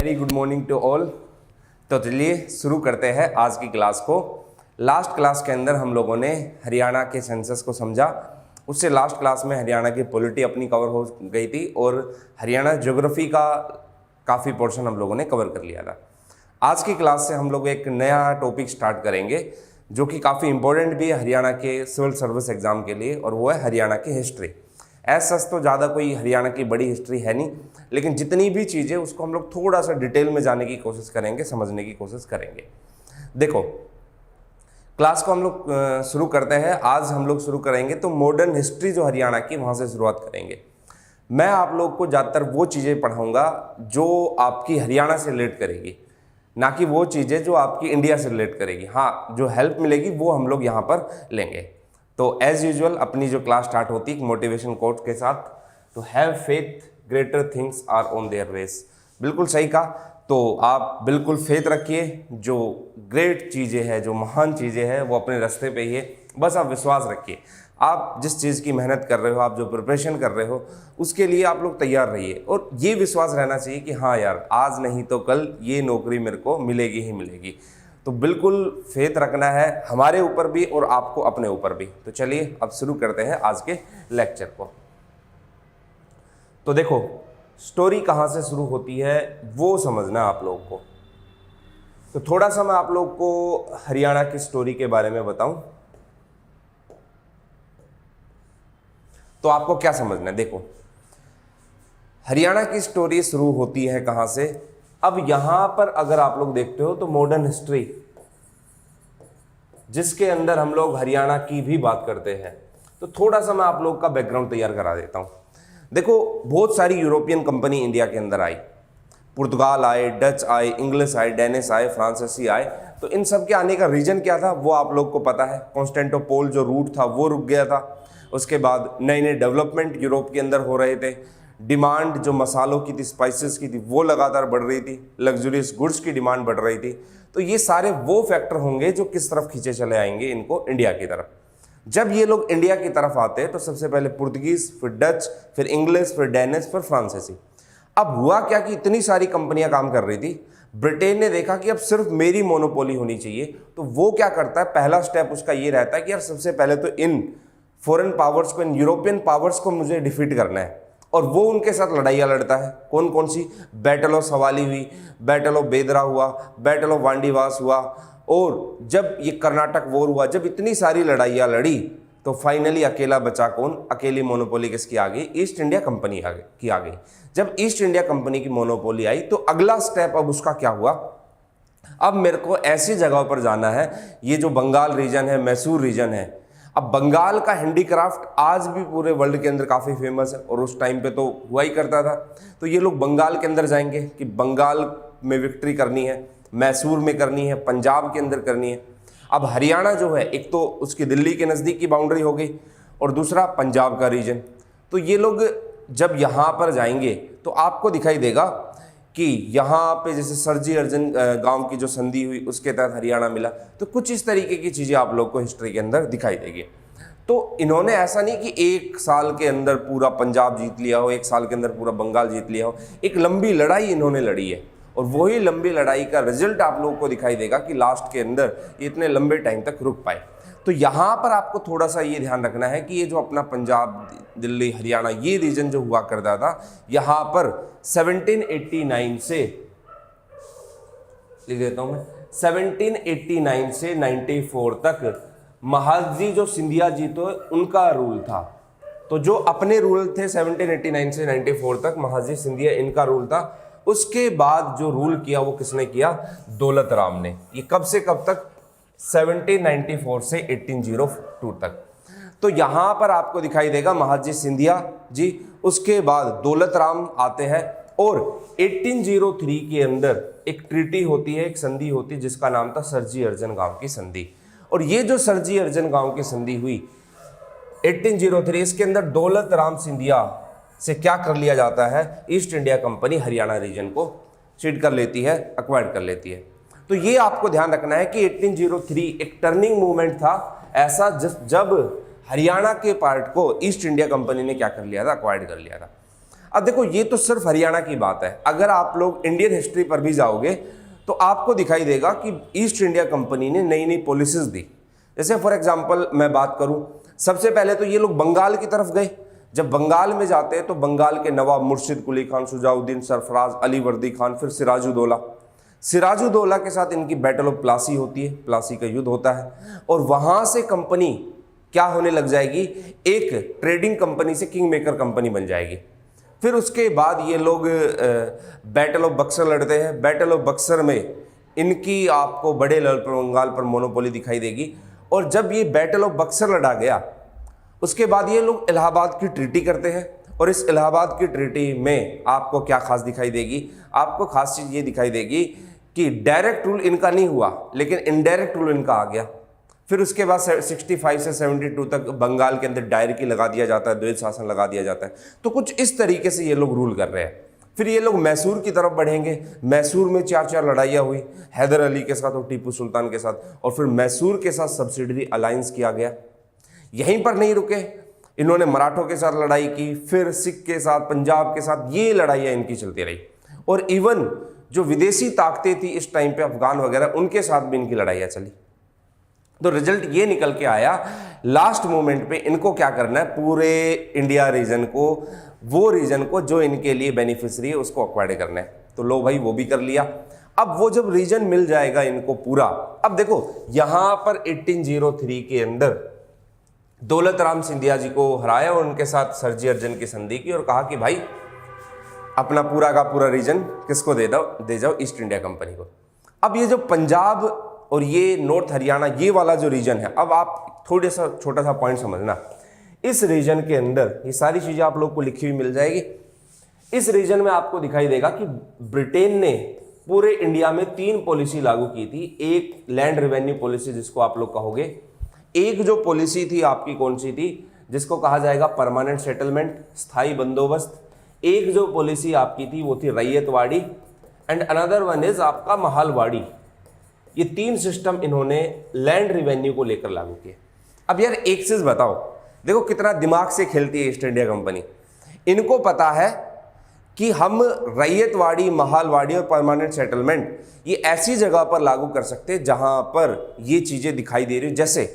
Very good morning to all. तो चलिए शुरू करते हैं आज की क्लास को। लास्ट क्लास के अंदर हम लोगों ने हरियाणा के सेंसस को समझा। उससे लास्ट क्लास में हरियाणा की पॉलिटी अपनी कवर हो गई थी और हरियाणा ज्योग्राफी का काफ़ी पोर्शन हम लोगों ने कवर कर लिया था। आज की क्लास से हम लोग एक नया टॉपिक स्टार्ट करेंगे जो कि काफ़ी इंपॉर्टेंट भी है हरियाणा के सिविल सर्विस एग्ज़ाम के लिए, और वो है हरियाणा की हिस्ट्री। ऐसा तो ज़्यादा कोई हरियाणा की बड़ी हिस्ट्री है नहीं, लेकिन जितनी भी चीज़ें उसको हम लोग थोड़ा सा डिटेल में जाने की कोशिश करेंगे, समझने की कोशिश करेंगे। देखो, क्लास को हम लोग शुरू करते हैं। आज हम लोग शुरू करेंगे तो मॉडर्न हिस्ट्री जो हरियाणा की, वहाँ से शुरुआत करेंगे। मैं आप लोग को ज़्यादातर वो चीज़ें पढ़ाऊँगा जो आपकी हरियाणा से रिलेट करेगी, ना कि वो चीज़ें जो आपकी इंडिया से रिलेट करेगी। हाँ, जो हेल्प मिलेगी वो हम लोग यहाँ पर लेंगे। तो एज यूजुअल अपनी जो क्लास स्टार्ट होती है मोटिवेशन कोट के साथ, तो have faith greater things are on their way. बिल्कुल सही कहा। तो आप बिल्कुल फेथ रखिए, जो ग्रेट चीज़ें हैं, जो महान चीज़ें हैं वो अपने रास्ते पे ही है। बस आप विश्वास रखिए। आप जिस चीज़ की मेहनत कर रहे हो, आप जो प्रिपरेशन कर रहे हो, उसके लिए आप लोग तैयार रहिए और ये विश्वास रहना चाहिए कि हाँ यार, आज नहीं तो कल ये नौकरी मेरे को मिलेगी ही मिलेगी। तो बिल्कुल फेथ रखना है हमारे ऊपर भी और आपको अपने ऊपर भी। तो चलिए अब शुरू करते हैं आज के लेक्चर को। तो देखो, स्टोरी कहाँ से शुरू होती है वो समझना आप लोगों को। तो थोड़ा सा मैं आप लोग को हरियाणा की स्टोरी के बारे में बताऊं तो आपको क्या समझना है। देखो, हरियाणा की स्टोरी शुरू होती है कहाँ से। अब यहां पर अगर आप लोग देखते हो तो मॉडर्न हिस्ट्री, जिसके अंदर हम लोग हरियाणा की भी बात करते हैं, तो थोड़ा सा मैं आप लोग का बैकग्राउंड तैयार करा देता हूं। देखो, बहुत सारी यूरोपियन कंपनी इंडिया के अंदर आई। पुर्तगाल आए, डच आए, इंग्लिश आए, डेनिश आए, फ्रांसीसी आए। तो इन सब के आने का रीजन क्या था वो आप लोग को पता है। कॉन्स्टेंटिनोपल जो रूट था वो रुक गया था। उसके बाद नए नए डेवलपमेंट यूरोप के अंदर हो रहे थे। डिमांड जो मसालों की थी, स्पाइसेस की थी, वो लगातार बढ़ रही थी। लग्जरियस गुड्स की डिमांड बढ़ रही थी। तो ये सारे वो फैक्टर होंगे जो किस तरफ खींचे चले आएंगे इनको, इंडिया की तरफ। जब ये लोग इंडिया की तरफ आते हैं तो सबसे पहले पुर्तगीज, फिर डच, फिर इंग्लिश, फिर डेनिश, फिर फ्रांसीसी। अब हुआ क्या कि इतनी सारी कंपनियां काम कर रही थी। ब्रिटेन ने देखा कि अब सिर्फ मेरी मोनोपोली होनी चाहिए। तो वो क्या करता है, पहला स्टेप उसका ये रहता है कि यार सबसे पहले तो इन फॉरेन पावर्स को, इन यूरोपियन पावर्स को मुझे डिफीट करना है। और वो उनके साथ लड़ाइयाँ लड़ता है। कौन कौन सी? बैटल ऑफ सवाली हुई, बैटल ऑफ बेदरा हुआ, बैटल ऑफ वांडीवास हुआ, और जब ये कर्नाटक वॉर हुआ, जब इतनी सारी लड़ाइयाँ लड़ी तो फाइनली अकेला बचा कौन? अकेली मोनोपोली किसकी आ गई? ईस्ट इंडिया कंपनी की आ गई। जब ईस्ट इंडिया कंपनी की मोनोपोली आई तो अगला स्टेप अब उसका क्या हुआ? अब मेरे को ऐसी जगहों पर जाना है, ये जो बंगाल रीजन है, मैसूर रीजन है। अब बंगाल का हैंडीक्राफ्ट आज भी पूरे वर्ल्ड के अंदर काफ़ी फेमस है, और उस टाइम पे तो हुआ ही करता था। तो ये लोग बंगाल के अंदर जाएंगे कि बंगाल में विक्ट्री करनी है, मैसूर में करनी है, पंजाब के अंदर करनी है। अब हरियाणा जो है, एक तो उसकी दिल्ली के नज़दीक की बाउंड्री हो गई, और दूसरा पंजाब का रीजन। तो ये लोग जब यहाँ पर जाएंगे तो आपको दिखाई देगा कि यहाँ पे जैसे सरजी अर्जन गांव की जो संधि हुई, उसके तहत हरियाणा मिला। तो कुछ इस तरीके की चीज़ें आप लोग को हिस्ट्री के अंदर दिखाई देगी। तो इन्होंने ऐसा नहीं कि एक साल के अंदर पूरा पंजाब जीत लिया हो, एक साल के अंदर पूरा बंगाल जीत लिया हो। एक लंबी लड़ाई इन्होंने लड़ी है, और वही लंबी लड़ाई का रिजल्ट आप लोगों को दिखाई देगा कि लास्ट के अंदर इतने लंबे टाइम तक रुक पाए। तो यहाँ पर आपको थोड़ा सा ये ध्यान रखना है कि ये जो अपना पंजाब, दिल्ली, हरियाणा, ये रीजन जो हुआ करता था, यहाँ पर 1789 से, लिख देता हूँ मैं, 1789 से 94 तक महाजी जो सिंधिया जी तो उनका रूल था। तो जो अपने रूल थे 1789 से 94 तक, महाजी सिंधिया इनका रूल था। उसके बाद जो रूल किया वो किसने किया? दौलत राम ने। ये कब से कब तक? 1794 से 1802 तक। तो यहाँ पर आपको दिखाई देगा महाजी सिंधिया जी, उसके बाद दौलत राम आते हैं, और 1803 के अंदर एक ट्रीटी होती है, एक संधि होती है जिसका नाम था सरजी अर्जन गांव की संधि। और ये जो सरजी अर्जन गांव की संधि हुई 1803, इसके अंदर दौलत राम सिंधिया से क्या कर लिया जाता है? East India Company Haryana region को सीड कर लेती है, एक्वायर कर लेती है। तो ये आपको ध्यान रखना है कि 1803 एक टर्निंग मूवमेंट था ऐसा, जब हरियाणा के पार्ट को ईस्ट इंडिया कंपनी ने क्या कर लिया था? एक्वायर्ड कर लिया था। अब देखो ये तो सिर्फ हरियाणा की बात है, अगर आप लोग इंडियन हिस्ट्री पर भी जाओगे तो आपको दिखाई देगा कि ईस्ट इंडिया कंपनी ने नई नई पॉलिसीज दी। जैसे फॉर एग्जांपल मैं बात करूं, सबसे पहले तो ये लोग बंगाल की तरफ गए। जब बंगाल में जाते हैं तो बंगाल के नवाब मुर्शिद कुली खान, शुजाउद्दीन सरफराज, अली वर्दी खान, फिर सिराजुद्दौला। सिराजुद्दौला के साथ इनकी बैटल ऑफ प्लासी होती है, प्लासी का युद्ध होता है, और वहां से कंपनी क्या होने लग जाएगी, एक ट्रेडिंग कंपनी से किंग मेकर कंपनी बन जाएगी। फिर उसके बाद ये लोग बैटल ऑफ बक्सर लड़ते हैं। बैटल ऑफ बक्सर में इनकी आपको बड़े लेवल पर बंगाल पर मोनोपोली दिखाई देगी। और जब ये बैटल ऑफ बक्सर लड़ा गया उसके बाद ये लोग इलाहाबाद की ट्रीटी करते हैं, और इस इलाहाबाद की ट्रीटी में आपको क्या खास दिखाई देगी, आपको खास चीज़ ये दिखाई देगी कि डायरेक्ट रूल इनका नहीं हुआ लेकिन इनडायरेक्ट रूल इनका आ गया। फिर उसके बाद 65 से 72 तक बंगाल के अंदर डायरेक्टली लगा दिया जाता है, द्वैध शासन लगा दिया जाता है। तो कुछ इस तरीके से ये लोग रूल कर रहे हैं। फिर ये लोग मैसूर की तरफ बढ़ेंगे। मैसूर में 4 लड़ाइयाँ हुई, हैदर अली के साथ और टीपू सुल्तान के साथ, और फिर मैसूर के साथ सब्सिडरी अलायंस किया गया। यहीं पर नहीं रुके, इन्होंने मराठों के साथ लड़ाई की, फिर सिख के साथ, पंजाब के साथ, ये लड़ाइयाँ इनकी चलती रही। और इवन जो विदेशी ताकतें थी इस टाइम पे, अफगान वगैरह, उनके साथ भी इनकी लड़ाइयाँ चली। तो रिजल्ट ये निकल के आया लास्ट मोमेंट पे इनको क्या करना है, पूरे इंडिया रीजन को, वो रीजन को जो इनके लिए बेनिफिशियरी है उसको अक्वायर करना है। तो लो भाई वो भी कर लिया। अब वो जब रीजन मिल जाएगा इनको पूरा, अब देखो यहां पर 1803 के अंदर दौलत राम सिंधिया जी को हराया और उनके साथ सरजी अर्जन की संधि की और कहा कि भाई अपना पूरा का पूरा रीजन किसको दे जाओ, ईस्ट इंडिया कंपनी को। अब ये जो पंजाब और ये नॉर्थ हरियाणा, ये वाला जो रीजन है, अब आप थोड़ा सा छोटा सा पॉइंट समझना, इस रीजन के अंदर ये सारी चीजें आप लोग को लिखी हुई मिल जाएगी। इस रीजन में आपको दिखाई देगा कि ब्रिटेन ने पूरे इंडिया में 3 पॉलिसी लागू की थी। एक लैंड रेवेन्यू पॉलिसी जिसको आप लोग कहोगे, एक जो पॉलिसी थी आपकी कौन सी थी, जिसको कहा जाएगा परमानेंट सेटलमेंट, स्थायी बंदोबस्त। एक जो पॉलिसी आपकी थी वो थी ryotwari, and another one is आपका महालवाड़ी। ये 3 सिस्टम इन्होंने लैंड रेवेन्यू को लेकर लागू किए। अब यार एक चीज बताओ, देखो कितना दिमाग से खेलती है ईस्ट इंडिया कंपनी। इनको पता है कि हम रैयतवाड़ी, महालवाड़ी और परमानेंट सेटलमेंट ये ऐसी जगह पर लागू कर सकते हैं जहां पर ये चीजें दिखाई दे रही, जैसे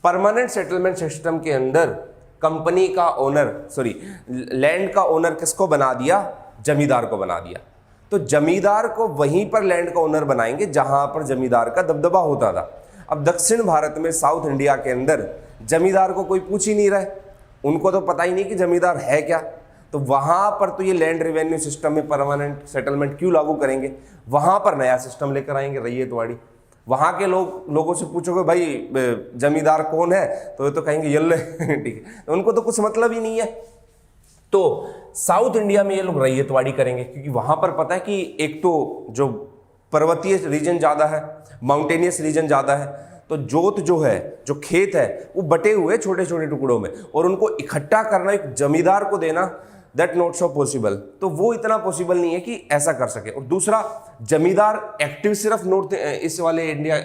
परमानेंट सेटलमेंट सिस्टम के अंदर कंपनी का ओनर, लैंड का ओनर किसको बना दिया, जमींदार को बना दिया। तो जमींदार को वहीं पर लैंड का ओनर बनाएंगे जहां पर जमींदार का दबदबा होता था। अब दक्षिण भारत में, साउथ इंडिया के अंदर जमींदार को कोई पूछ ही नहीं रहा है, उनको तो पता ही नहीं कि जमींदार है क्या। तो वहां पर तो ये लैंड रेवेन्यू सिस्टम में परमानेंट सेटलमेंट क्यों लागू करेंगे, वहां पर नया सिस्टम लेकर आएंगे रैयतवाड़ी। वहां के लोगों से पूछोगे भाई जमींदार कौन है, तो ये तो कहेंगे यल्ले ठीक है, तो उनको तो कुछ मतलब ही नहीं है। तो साउथ इंडिया में ये लोग रैयतवाड़ी करेंगे क्योंकि वहां पर पता है कि एक तो जो पर्वतीय रीजन ज्यादा है, माउंटेनियस रीजन ज्यादा है, तो जोत जो है, जो खेत है, वो बटे हुए छोटे छोटे टुकड़ों में, और उनको इकट्ठा करना एक जमींदार को देना, दैट नॉट सो पॉसिबल। तो वो इतना पॉसिबल नहीं है कि ऐसा कर सके। और दूसरा, जमींदार एक्टिव सिर्फ नॉर्थ इस वाले इंडिया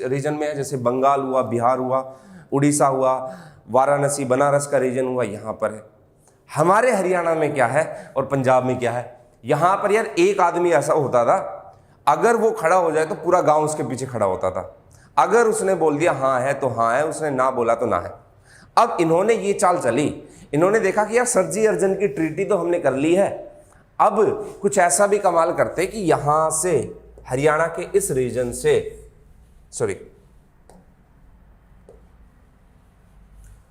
रीजन में है, जैसे बंगाल हुआ, बिहार हुआ, उड़ीसा हुआ, वाराणसी बनारस का रीजन हुआ, यहाँ पर है। हमारे हरियाणा में क्या है और पंजाब में क्या है, यहाँ पर यार एक आदमी ऐसा होता था, अगर वो खड़ा हो जाए तो पूरा गांव उसके पीछे खड़ा होता था। अगर उसने बोल दिया हाँ है तो हाँ है, उसने ना बोला तो ना है। अब इन्होंने ये चाल चली, इन्होंने देखा कि यार सरजी अर्जन की ट्रीटी तो हमने कर ली है, अब कुछ ऐसा भी कमाल करते कि यहां से हरियाणा के इस रीजन से,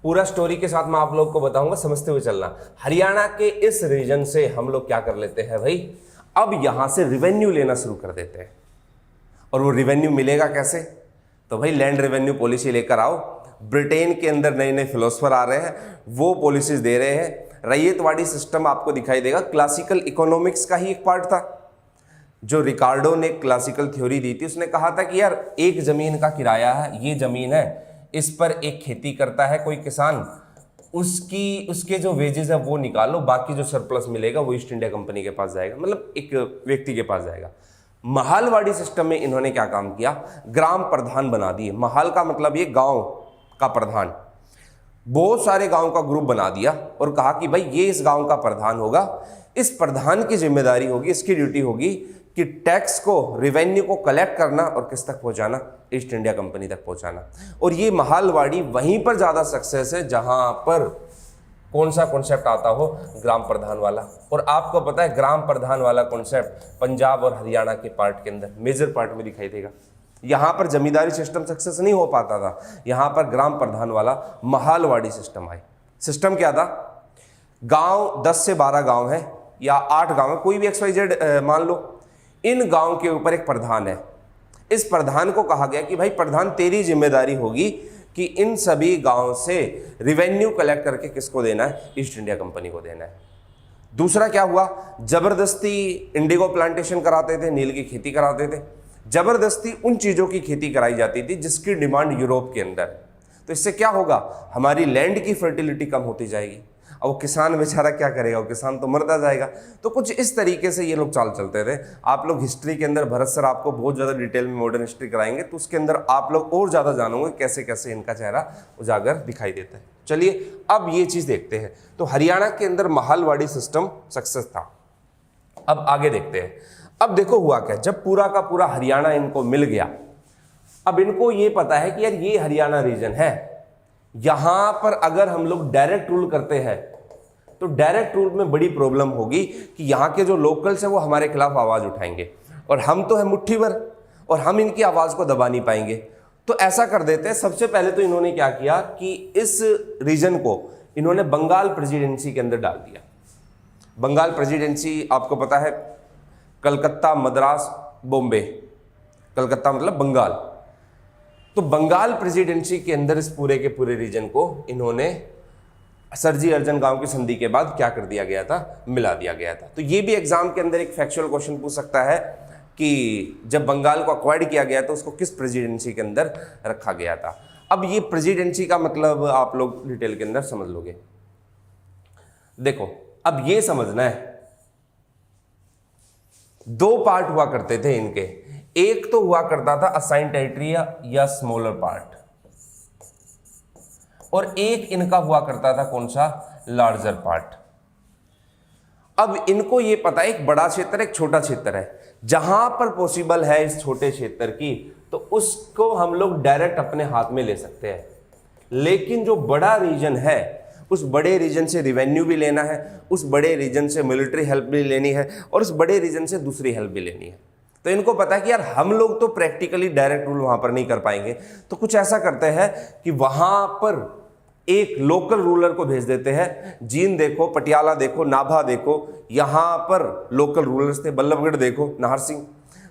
पूरा स्टोरी के साथ मैं आप लोग को बताऊंगा, समझते हुए चलना। हरियाणा के इस रीजन से हम लोग क्या कर लेते हैं भाई, अब यहां से रिवेन्यू लेना शुरू कर देते हैं। और वो रिवेन्यू मिलेगा कैसे, तो भाई लैंड रेवेन्यू पॉलिसी लेकर आओ। ब्रिटेन के अंदर नए नए फिलोसफर आ रहे हैं, वो पॉलिसीज दे रहे हैं। रैयतवाड़ी सिस्टम आपको दिखाई देगा, क्लासिकल इकोनॉमिक्स का ही एक पार्ट था। जो रिकार्डो ने क्लासिकल थ्योरी दी थी, उसने कहा था कि यार एक जमीन का किराया है, ये जमीन है, इस पर एक खेती करता है कोई किसान, उसके जो वेजेस है वो निकालो, बाकी जो सरप्लस मिलेगा वो ईस्ट इंडिया कंपनी के पास जाएगा, मतलब एक व्यक्ति के पास जाएगा। महालवाड़ी सिस्टम में इन्होंने क्या काम किया, ग्राम प्रधान बना दिए। महाल का मतलब ये गांव का प्रधान। बहुत सारे गांव का ग्रुप बना दिया और कहा कि भाई ये इस गांव का प्रधान होगा, इस प्रधान की जिम्मेदारी होगी, इसकी ड्यूटी होगी कि टैक्स को, रेवेन्यू को कलेक्ट करना और किस तक पहुंचाना, ईस्ट इंडिया कंपनी तक पहुंचाना। और ये महालवाड़ी वहीं पर ज़्यादा सक्सेस है जहां पर कौन सा कॉन्सेप्ट आता हो, ग्राम प्रधान वाला। और आपको पता है ग्राम प्रधान वाला कॉन्सेप्ट पंजाब और हरियाणा के पार्ट के अंदर, मेजर पार्ट में दिखाई देगा। यहाँ पर जमींदारी सिस्टम सक्सेस नहीं हो पाता था, यहाँ पर ग्राम प्रधान वाला महालवाड़ी सिस्टम आए। सिस्टम क्या था, गांव 10 से 12 गांव है या 8 गांव है, कोई भी XYZ मान लो, इन गांव के ऊपर एक प्रधान है। इस प्रधान को कहा गया कि भाई प्रधान तेरी जिम्मेदारी होगी कि इन सभी गांव से रिवेन्यू कलेक्ट करके किसको देना है, ईस्ट इंडिया कंपनी को देना है। दूसरा क्या हुआ, जबरदस्ती इंडिगो प्लांटेशन कराते थे, नील की खेती कराते थे, जबरदस्ती उन चीज़ों की खेती कराई जाती थी जिसकी डिमांड यूरोप के अंदर। तो इससे क्या होगा, हमारी लैंड की फर्टिलिटी कम होती जाएगी। अब वो किसान बेचारा क्या करेगा, वो किसान तो मरता जाएगा। तो कुछ इस तरीके से ये लोग चाल चलते थे। आप लोग हिस्ट्री के अंदर, भरत सर आपको बहुत ज़्यादा डिटेल में मॉडर्न हिस्ट्री कराएंगे, तो उसके अंदर आप लोग और ज़्यादा जानोगे कैसे कैसे इनका चेहरा उजागर दिखाई देता है। चलिए अब ये चीज़ देखते हैं। तो हरियाणा के अंदर महालवाड़ी सिस्टम सक्सेस था। अब आगे देखते हैं। अब देखो हुआ क्या, जब पूरा का पूरा हरियाणा इनको मिल गया, अब इनको ये पता है कि यार ये हरियाणा रीजन है, यहां पर अगर हम लोग डायरेक्ट रूल करते हैं तो डायरेक्ट रूल में बड़ी प्रॉब्लम होगी कि यहाँ के जो लोकल्स हैं वो हमारे खिलाफ आवाज़ उठाएंगे, और हम तो है मुट्ठी भर और हम इनकी आवाज़ को दबा नहीं पाएंगे। तो ऐसा कर देते हैं, सबसे पहले तो इन्होंने क्या किया कि इस रीजन को इन्होंने बंगाल प्रेसिडेंसी के अंदर डाल दिया। बंगाल प्रेसिडेंसी आपको पता है, कलकत्ता, मद्रास, बॉम्बे, कलकत्ता मतलब बंगाल। तो बंगाल प्रेसिडेंसी के अंदर इस पूरे के पूरे रीजन को इन्होंने सरजी अर्जन गांव की संधि के बाद क्या कर दिया गया था, मिला दिया गया था। तो ये भी एग्जाम के अंदर एक फैक्चुअल क्वेश्चन पूछ सकता है कि जब बंगाल को अक्वायर्ड किया गया तो उसको किस प्रेसिडेंसी के अंदर रखा गया था। अब ये प्रेसिडेंसी का मतलब आप लोग डिटेल के अंदर समझ लोगे। देखो अब ये समझना है, 2 पार्ट हुआ करते थे इनके। एक तो हुआ करता था असाइन टेरिटरी या स्मॉलर पार्ट, और एक इनका हुआ करता था कौन सा, लार्जर पार्ट। अब इनको ये पता है एक बड़ा क्षेत्र एक छोटा क्षेत्र है, जहां पर पॉसिबल है इस छोटे क्षेत्र की तो उसको हम लोग डायरेक्ट अपने हाथ में ले सकते हैं। लेकिन जो बड़ा रीजन है उस बड़े रीजन से रिवेन्यू भी लेना है, उस बड़े रीजन से मिलिट्री हेल्प भी लेनी है, और उस बड़े रीजन से दूसरी हेल्प भी लेनी है। तो इनको पता है कि यार हम लोग तो प्रैक्टिकली डायरेक्ट रूल वहां पर नहीं कर पाएंगे, तो कुछ ऐसा करते हैं कि वहां पर एक लोकल रूलर को भेज देते हैं। जींद देखो, पटियाला देखो, नाभा देखो, यहां पर लोकल रूलर्स थे, बल्लभगढ़ देखो, नाहर सिंह।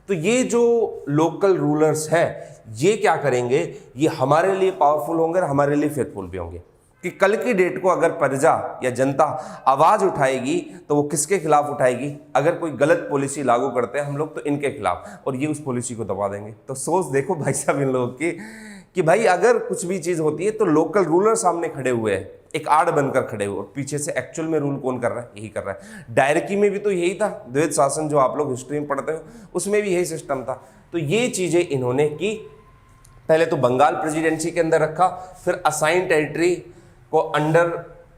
तो ये जो लोकल रूलर्स हैं ये क्या करेंगे, ये हमारे लिए पावरफुल होंगे और हमारे लिए फेथफुल भी होंगे कि कल की डेट को अगर प्रजा या जनता आवाज उठाएगी तो वो किसके खिलाफ उठाएगी, अगर कोई गलत पॉलिसी लागू करते हैं हम लोग तो इनके खिलाफ, और ये उस पॉलिसी को दबा देंगे। तो सोच देखो भाई साहब इन लोगों की कि भाई अगर कुछ भी चीज होती है तो लोकल रूलर सामने खड़े हुए हैं, एक आड़ बनकर खड़े हुए, और पीछे से एक्चुअल में रूल कौन कर रहा है, यही कर रहा है। डायरेक्टी में भी तो यही था, द्वैध शासन जो आप लोग हिस्ट्री में पढ़ते हो उसमें भी यही सिस्टम था। तो ये चीजें इन्होंने की, पहले तो बंगाल प्रेसिडेंसी के अंदर रखा, फिर असाइन टेरिटरी को अंडर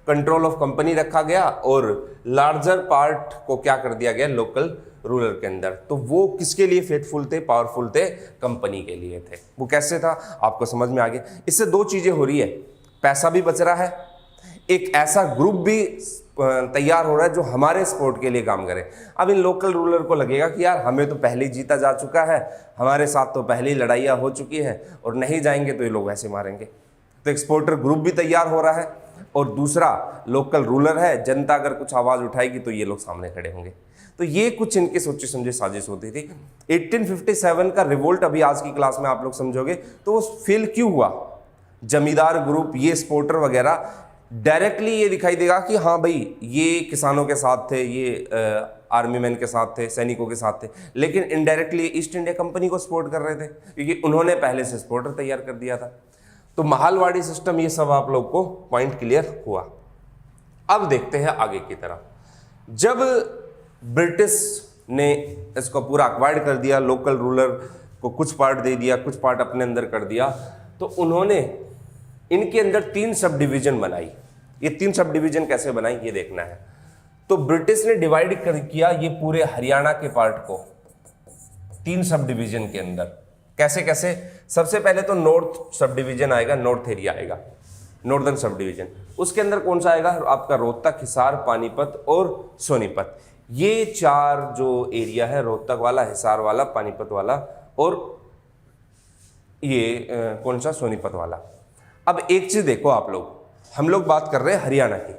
कंट्रोल ऑफ कंपनी रखा गया, और लार्जर पार्ट को क्या कर दिया गया, लोकल रूलर के अंदर। तो वो किसके लिए फेथफुल थे, पावरफुल थे, कंपनी के लिए थे। वो कैसे था आपको समझ में आ गया। इससे 2 चीजें हो रही है, पैसा भी बच रहा है, एक ऐसा ग्रुप भी तैयार हो रहा है जो हमारे सपोर्ट के लिए काम करे। अब इन लोकल रूलर को लगेगा कि यार हमें तो पहले ही जीता जा चुका है, हमारे साथ तो पहले ही लड़ाइयाँ हो चुकी है, और नहीं जाएंगे तो ये लोग ऐसे मारेंगे। तो एक्सपोर्टर ग्रुप भी तैयार हो रहा है, और दूसरा लोकल रूलर है, जनता अगर कुछ आवाज़ उठाएगी तो ये लोग सामने खड़े होंगे। तो ये कुछ इनकी सोची समझी साजिश होती थी। 1857 का रिवोल्ट अभी आज की क्लास में आप लोग समझोगे तो वो फेल क्यों हुआ। जमींदार ग्रुप, ये सपोर्टर वगैरह, डायरेक्टली ये दिखाई देगा कि हाँ भाई ये किसानों के साथ थे, ये आर्मी मैन के साथ थे, सैनिकों के साथ थे, लेकिन इनडायरेक्टली ईस्ट इंडिया कंपनी को सपोर्ट कर रहे थे क्योंकि उन्होंने पहले से सपोर्टर तैयार कर दिया था। तो महालवाड़ी सिस्टम, ये सब आप लोग को पॉइंट क्लियर हुआ। अब देखते हैं आगे की तरफ। जब ब्रिटिश ने इसको पूरा अक्वायर्ड कर दिया, लोकल रूलर को कुछ पार्ट दे दिया, कुछ पार्ट अपने अंदर कर दिया, तो उन्होंने इनके अंदर 3 सब डिवीजन बनाई। ये 3 सब डिवीजन कैसे बनाई ये देखना है। तो ब्रिटिश ने डिवाइड कर किया ये पूरे हरियाणा के पार्ट को 3 सब डिवीजन के अंदर। कैसे कैसे? सबसे पहले तो नॉर्थ सब डिवीजन आएगा, नॉर्थ एरिया आएगा, नॉर्दर्न सब डिवीजन। उसके अंदर कौन सा आएगा? आपका रोहतक, हिसार, पानीपत और सोनीपत। ये 4 जो एरिया है, रोहतक वाला, हिसार वाला, पानीपत वाला और ये कौन सा? सोनीपत वाला। अब एक चीज देखो आप लोग, हम लोग बात कर रहे हैं हरियाणा की।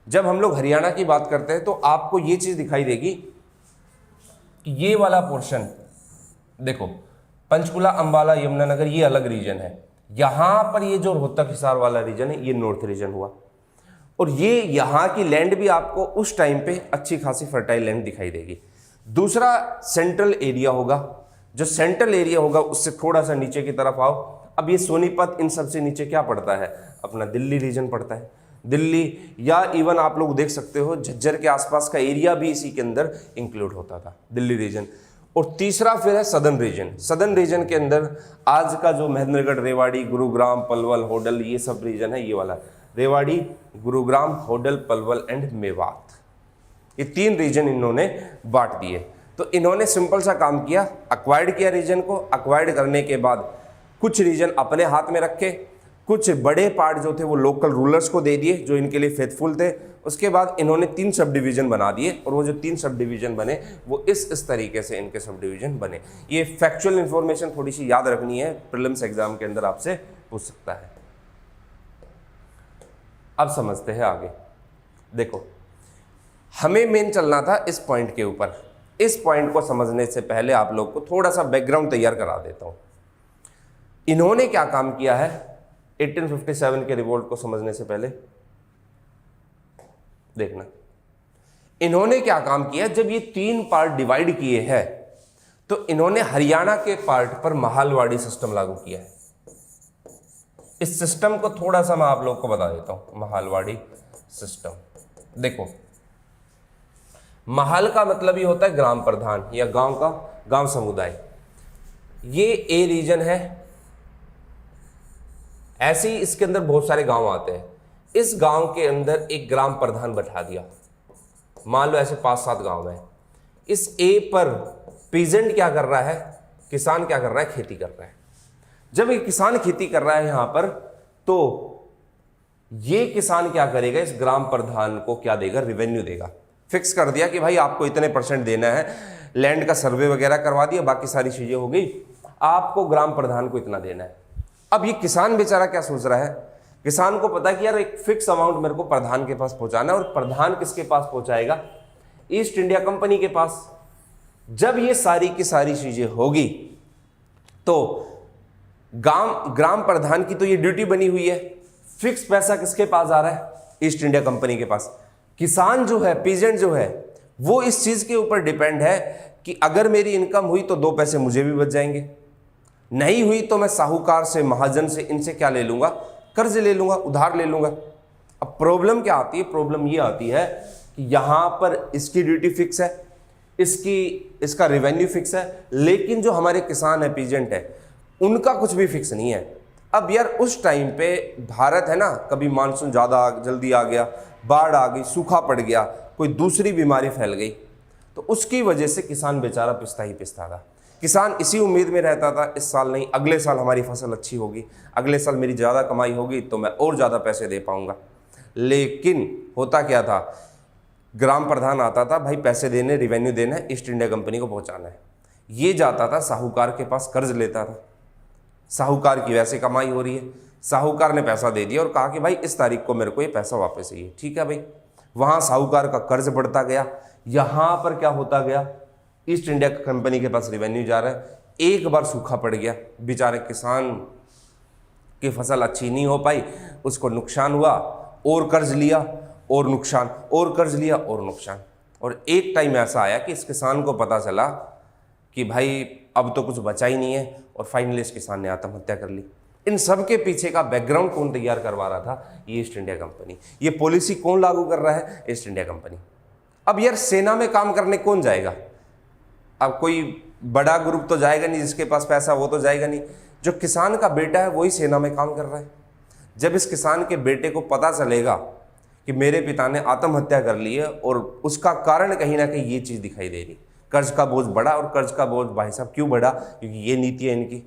जब हम लोग हरियाणा की बात करते हैं तो आपको ये चीज दिखाई देगी कि ये वाला पोर्शन देखो, पंचकुला, अंबाला, यमुनानगर ये अलग रीजन है। यहां पर ये जो रोहतक हिसार वाला रीजन है ये नॉर्थ रीजन हुआ। और ये यहाँ की लैंड भी आपको उस टाइम पे अच्छी खासी फर्टाइल लैंड दिखाई देगी। दूसरा सेंट्रल एरिया होगा। जो सेंट्रल एरिया होगा उससे थोड़ा सा नीचे की तरफ आओ। अब ये सोनीपत इन सबसे नीचे क्या पड़ता है? अपना दिल्ली रीजन पड़ता है। दिल्ली या इवन आप लोग देख सकते हो झज्जर के आसपास का एरिया भी इसी के अंदर इंक्लूड होता था, दिल्ली रीजन। और तीसरा फिर है सदर्न रीजन। सदर्न रीजन के अंदर आज का जो महेंद्रगढ़, रेवाड़ी, गुरुग्राम, पलवल, होडल ये सब रीजन है। ये वाला रेवाड़ी, गुरुग्राम, होडल, पलवल एंड मेवात, ये 3 रीजन इन्होंने बांट दिए। तो इन्होंने सिंपल सा काम किया, अक्वायर्ड किया रीजन को। अक्वायर्ड करने के बाद कुछ रीजन अपने हाथ में रखे, कुछ बड़े पार्ट जो थे वो लोकल रूलर्स को दे दिए जो इनके लिए फेथफुल थे। उसके बाद इन्होंने 3 सब डिवीजन बना दिए और वो जो 3 सब डिवीजन बने वो इस तरीके से इनके सब डिवीजन बने। ये फैक्चुअल इंफॉर्मेशन थोड़ी सी याद रखनी है, प्रीलिम्स एग्जाम के अंदर आपसे पूछ सकता है। अब समझते हैं आगे। देखो, हमें मेन चलना था इस पॉइंट के ऊपर। इस पॉइंट को समझने से पहले आप लोग को थोड़ा सा बैकग्राउंड तैयार करा देता हूं। इन्होंने क्या काम किया है 1857 के रिवोल्ट को समझने से पहले? देखना, इन्होंने क्या काम किया, जब ये 3 पार्ट डिवाइड किए हैं तो इन्होंने हरियाणा के पार्ट पर महालवाड़ी सिस्टम लागू किया है। इस सिस्टम को थोड़ा सा मैं आप लोग को बता देता हूं। महालवाड़ी सिस्टम देखो, महल का मतलब ये होता है ग्राम प्रधान या गांव का, गांव समुदाय। ये ए रीजन है। ऐसे ही इसके अंदर बहुत सारे गांव आते हैं। इस गांव के अंदर एक ग्राम प्रधान बैठा दिया। मान लो ऐसे 5-7 गांव हैं। इस ए पर पीजेंट क्या कर रहा है? किसान क्या कर रहा है? खेती कर रहा है। जब ये किसान खेती कर रहा है यहां पर, तो ये किसान क्या करेगा? इस ग्राम प्रधान को क्या देगा? रिवेन्यू देगा। फिक्स कर दिया कि भाई आपको इतने % देना है। लैंड का सर्वे वगैरह करवा दिया, बाकी सारी चीजें हो गई, आपको ग्राम प्रधान को इतना देना है। अब ये किसान बेचारा क्या सोच रहा है? किसान को पता है कि यार एक फिक्स अमाउंट मेरे को प्रधान के पास पहुंचाना है। और प्रधान किसके पास पहुंचाएगा? ईस्ट इंडिया कंपनी के पास। जब ये सारी की सारी चीजें होगी तो ग्राम प्रधान की तो ये ड्यूटी बनी हुई है। फिक्स पैसा किसके पास आ रहा है? ईस्ट इंडिया कंपनी के पास। किसान जो है, पीजेंट जो है, वो इस चीज के ऊपर डिपेंड है कि अगर मेरी इनकम हुई तो 2 पैसे मुझे भी बच जाएंगे, नहीं हुई तो मैं साहूकार से, महाजन से, इनसे क्या ले लूंगा? कर्ज ले लूंगा, उधार ले लूंगा। अब प्रॉब्लम क्या आती है? प्रॉब्लम ये आती है कि यहां पर इसकी ड्यूटी फिक्स है, इसका रेवेन्यू फिक्स है, लेकिन जो हमारे किसान है, पीजेंट है, उनका कुछ भी फिक्स नहीं है। अब यार उस टाइम पे भारत है ना, कभी मानसून ज़्यादा जल्दी आ गया, बाढ़ आ गई, सूखा पड़ गया, कोई दूसरी बीमारी फैल गई, तो उसकी वजह से किसान बेचारा पिसता ही पिसता था। किसान इसी उम्मीद में रहता था इस साल नहीं, अगले साल हमारी फसल अच्छी होगी, अगले साल मेरी ज़्यादा कमाई होगी तो मैं और ज़्यादा पैसे दे पाऊंगा। लेकिन होता क्या था? ग्राम प्रधान आता था, भाई पैसे देने, रिवेन्यू देना है, ईस्ट इंडिया कंपनी को पहुंचाना है। ये जाता था साहूकार के पास, कर्ज लेता था। साहूकार की वैसे कमाई हो रही है, साहूकार ने पैसा दे दिया और कहा कि भाई इस तारीख को मेरे को ये पैसा वापस चाहिए। ठीक है भाई, वहाँ साहूकार का कर्ज बढ़ता गया। यहाँ पर क्या होता गया? ईस्ट इंडिया कंपनी के पास रिवेन्यू जा रहा है। एक बार सूखा पड़ गया, बेचारे किसान की फसल अच्छी नहीं हो पाई, उसको नुकसान हुआ, और कर्ज लिया और नुकसान, और कर्ज लिया और नुकसान। और एक टाइम ऐसा आया कि इस किसान को पता चला कि भाई अब तो कुछ बचा ही नहीं है, और फाइनली इस किसान ने आत्महत्या कर ली। इन सब के पीछे का बैकग्राउंड कौन तैयार करवा रहा था? ये ईस्ट इंडिया कंपनी। ये पॉलिसी कौन लागू कर रहा है? East India company. अब यार सेना में काम करने कौन जाएगा? अब कोई बड़ा ग्रुप तो जाएगा नहीं, जिसके पास पैसा वो तो जाएगा नहीं। जो किसान का बेटा है वही सेना में काम कर रहा है। जब इस किसान के बेटे को पता चलेगा कि मेरे पिता ने आत्महत्या कर ली है और उसका कारण कहीं ना कहीं ये चीज़ दिखाई दे रही, कर्ज का बोझ बढ़ा। और कर्ज का बोझ भाई साहब क्यों बढ़ा? क्योंकि ये नीति है इनकी।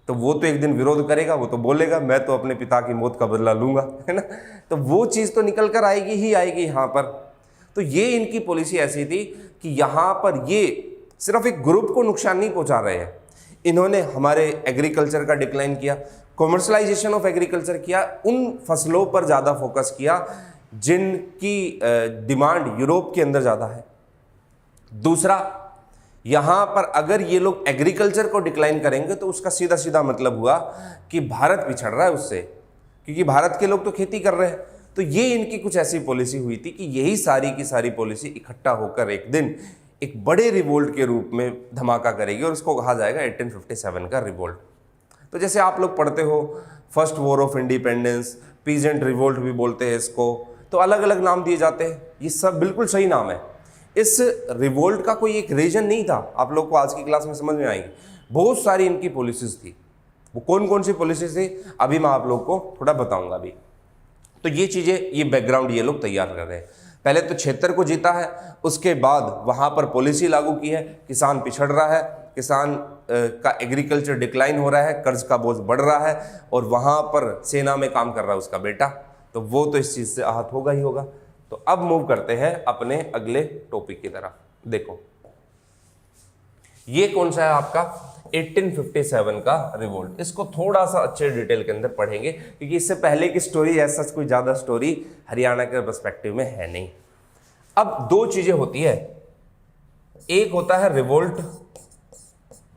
तो वो तो एक दिन विरोध करेगा, वो तो बोलेगा मैं तो अपने पिता की मौत का बदला लूंगा, है ना। तो वो चीज़ तो निकल कर आएगी ही आएगी यहाँ पर। तो ये इनकी पॉलिसी ऐसी थी कि यहाँ पर ये सिर्फ एक ग्रुप को नुकसान नहीं पहुँचा रहे हैं, इन्होंने हमारे एग्रीकल्चर का डिक्लाइन किया, कॉमर्शलाइजेशन ऑफ एग्रीकल्चर किया, उन फसलों पर ज़्यादा फोकस किया जिनकी डिमांड यूरोप के अंदर ज़्यादा है। दूसरा, यहाँ पर अगर ये लोग एग्रीकल्चर को डिक्लाइन करेंगे तो उसका सीधा सीधा मतलब हुआ कि भारत पिछड़ रहा है उससे, क्योंकि भारत के लोग तो खेती कर रहे हैं। तो ये इनकी कुछ ऐसी पॉलिसी हुई थी कि यही सारी की सारी पॉलिसी इकट्ठा होकर एक दिन एक बड़े रिवोल्ट के रूप में धमाका करेगी और उसको कहा जाएगा 1857 का रिवोल्ट। तो जैसे आप लोग पढ़ते हो first war of independence, peasant revolt भी बोलते हैं इसको, तो अलग अलग नाम दिए जाते हैं, ये सब बिल्कुल सही नाम है। इस रिवोल्ट का कोई एक रीजन नहीं था, आप लोग को आज की क्लास में समझ में आएगी। बहुत सारी इनकी पॉलिसीज थी। वो कौन कौन सी पॉलिसीज थी अभी मैं आप लोग को थोड़ा बताऊंगा अभी। तो ये चीज़ें, ये बैकग्राउंड ये लोग तैयार कर रहे हैं। पहले तो क्षेत्र को जीता है, उसके बाद वहाँ पर पॉलिसी लागू की है, किसान पिछड़ रहा है, किसान का एग्रीकल्चर डिक्लाइन हो रहा है, कर्ज का बोझ बढ़ रहा है, और वहाँ पर सेना में काम कर रहा है उसका बेटा, तो वो तो इस चीज़ से आहत होगा ही होगा। तो अब मूव करते हैं अपने अगले टॉपिक की तरफ। देखो ये कौन सा है आपका 1857 का रिवोल्ट। इसको थोड़ा सा अच्छे डिटेल के अंदर पढ़ेंगे क्योंकि इससे पहले की स्टोरी ऐसा कोई ज़्यादा स्टोरी हरियाणा के पर्सपेक्टिव में है नहीं। अब दो चीज़ें होती है, एक होता है रिवोल्ट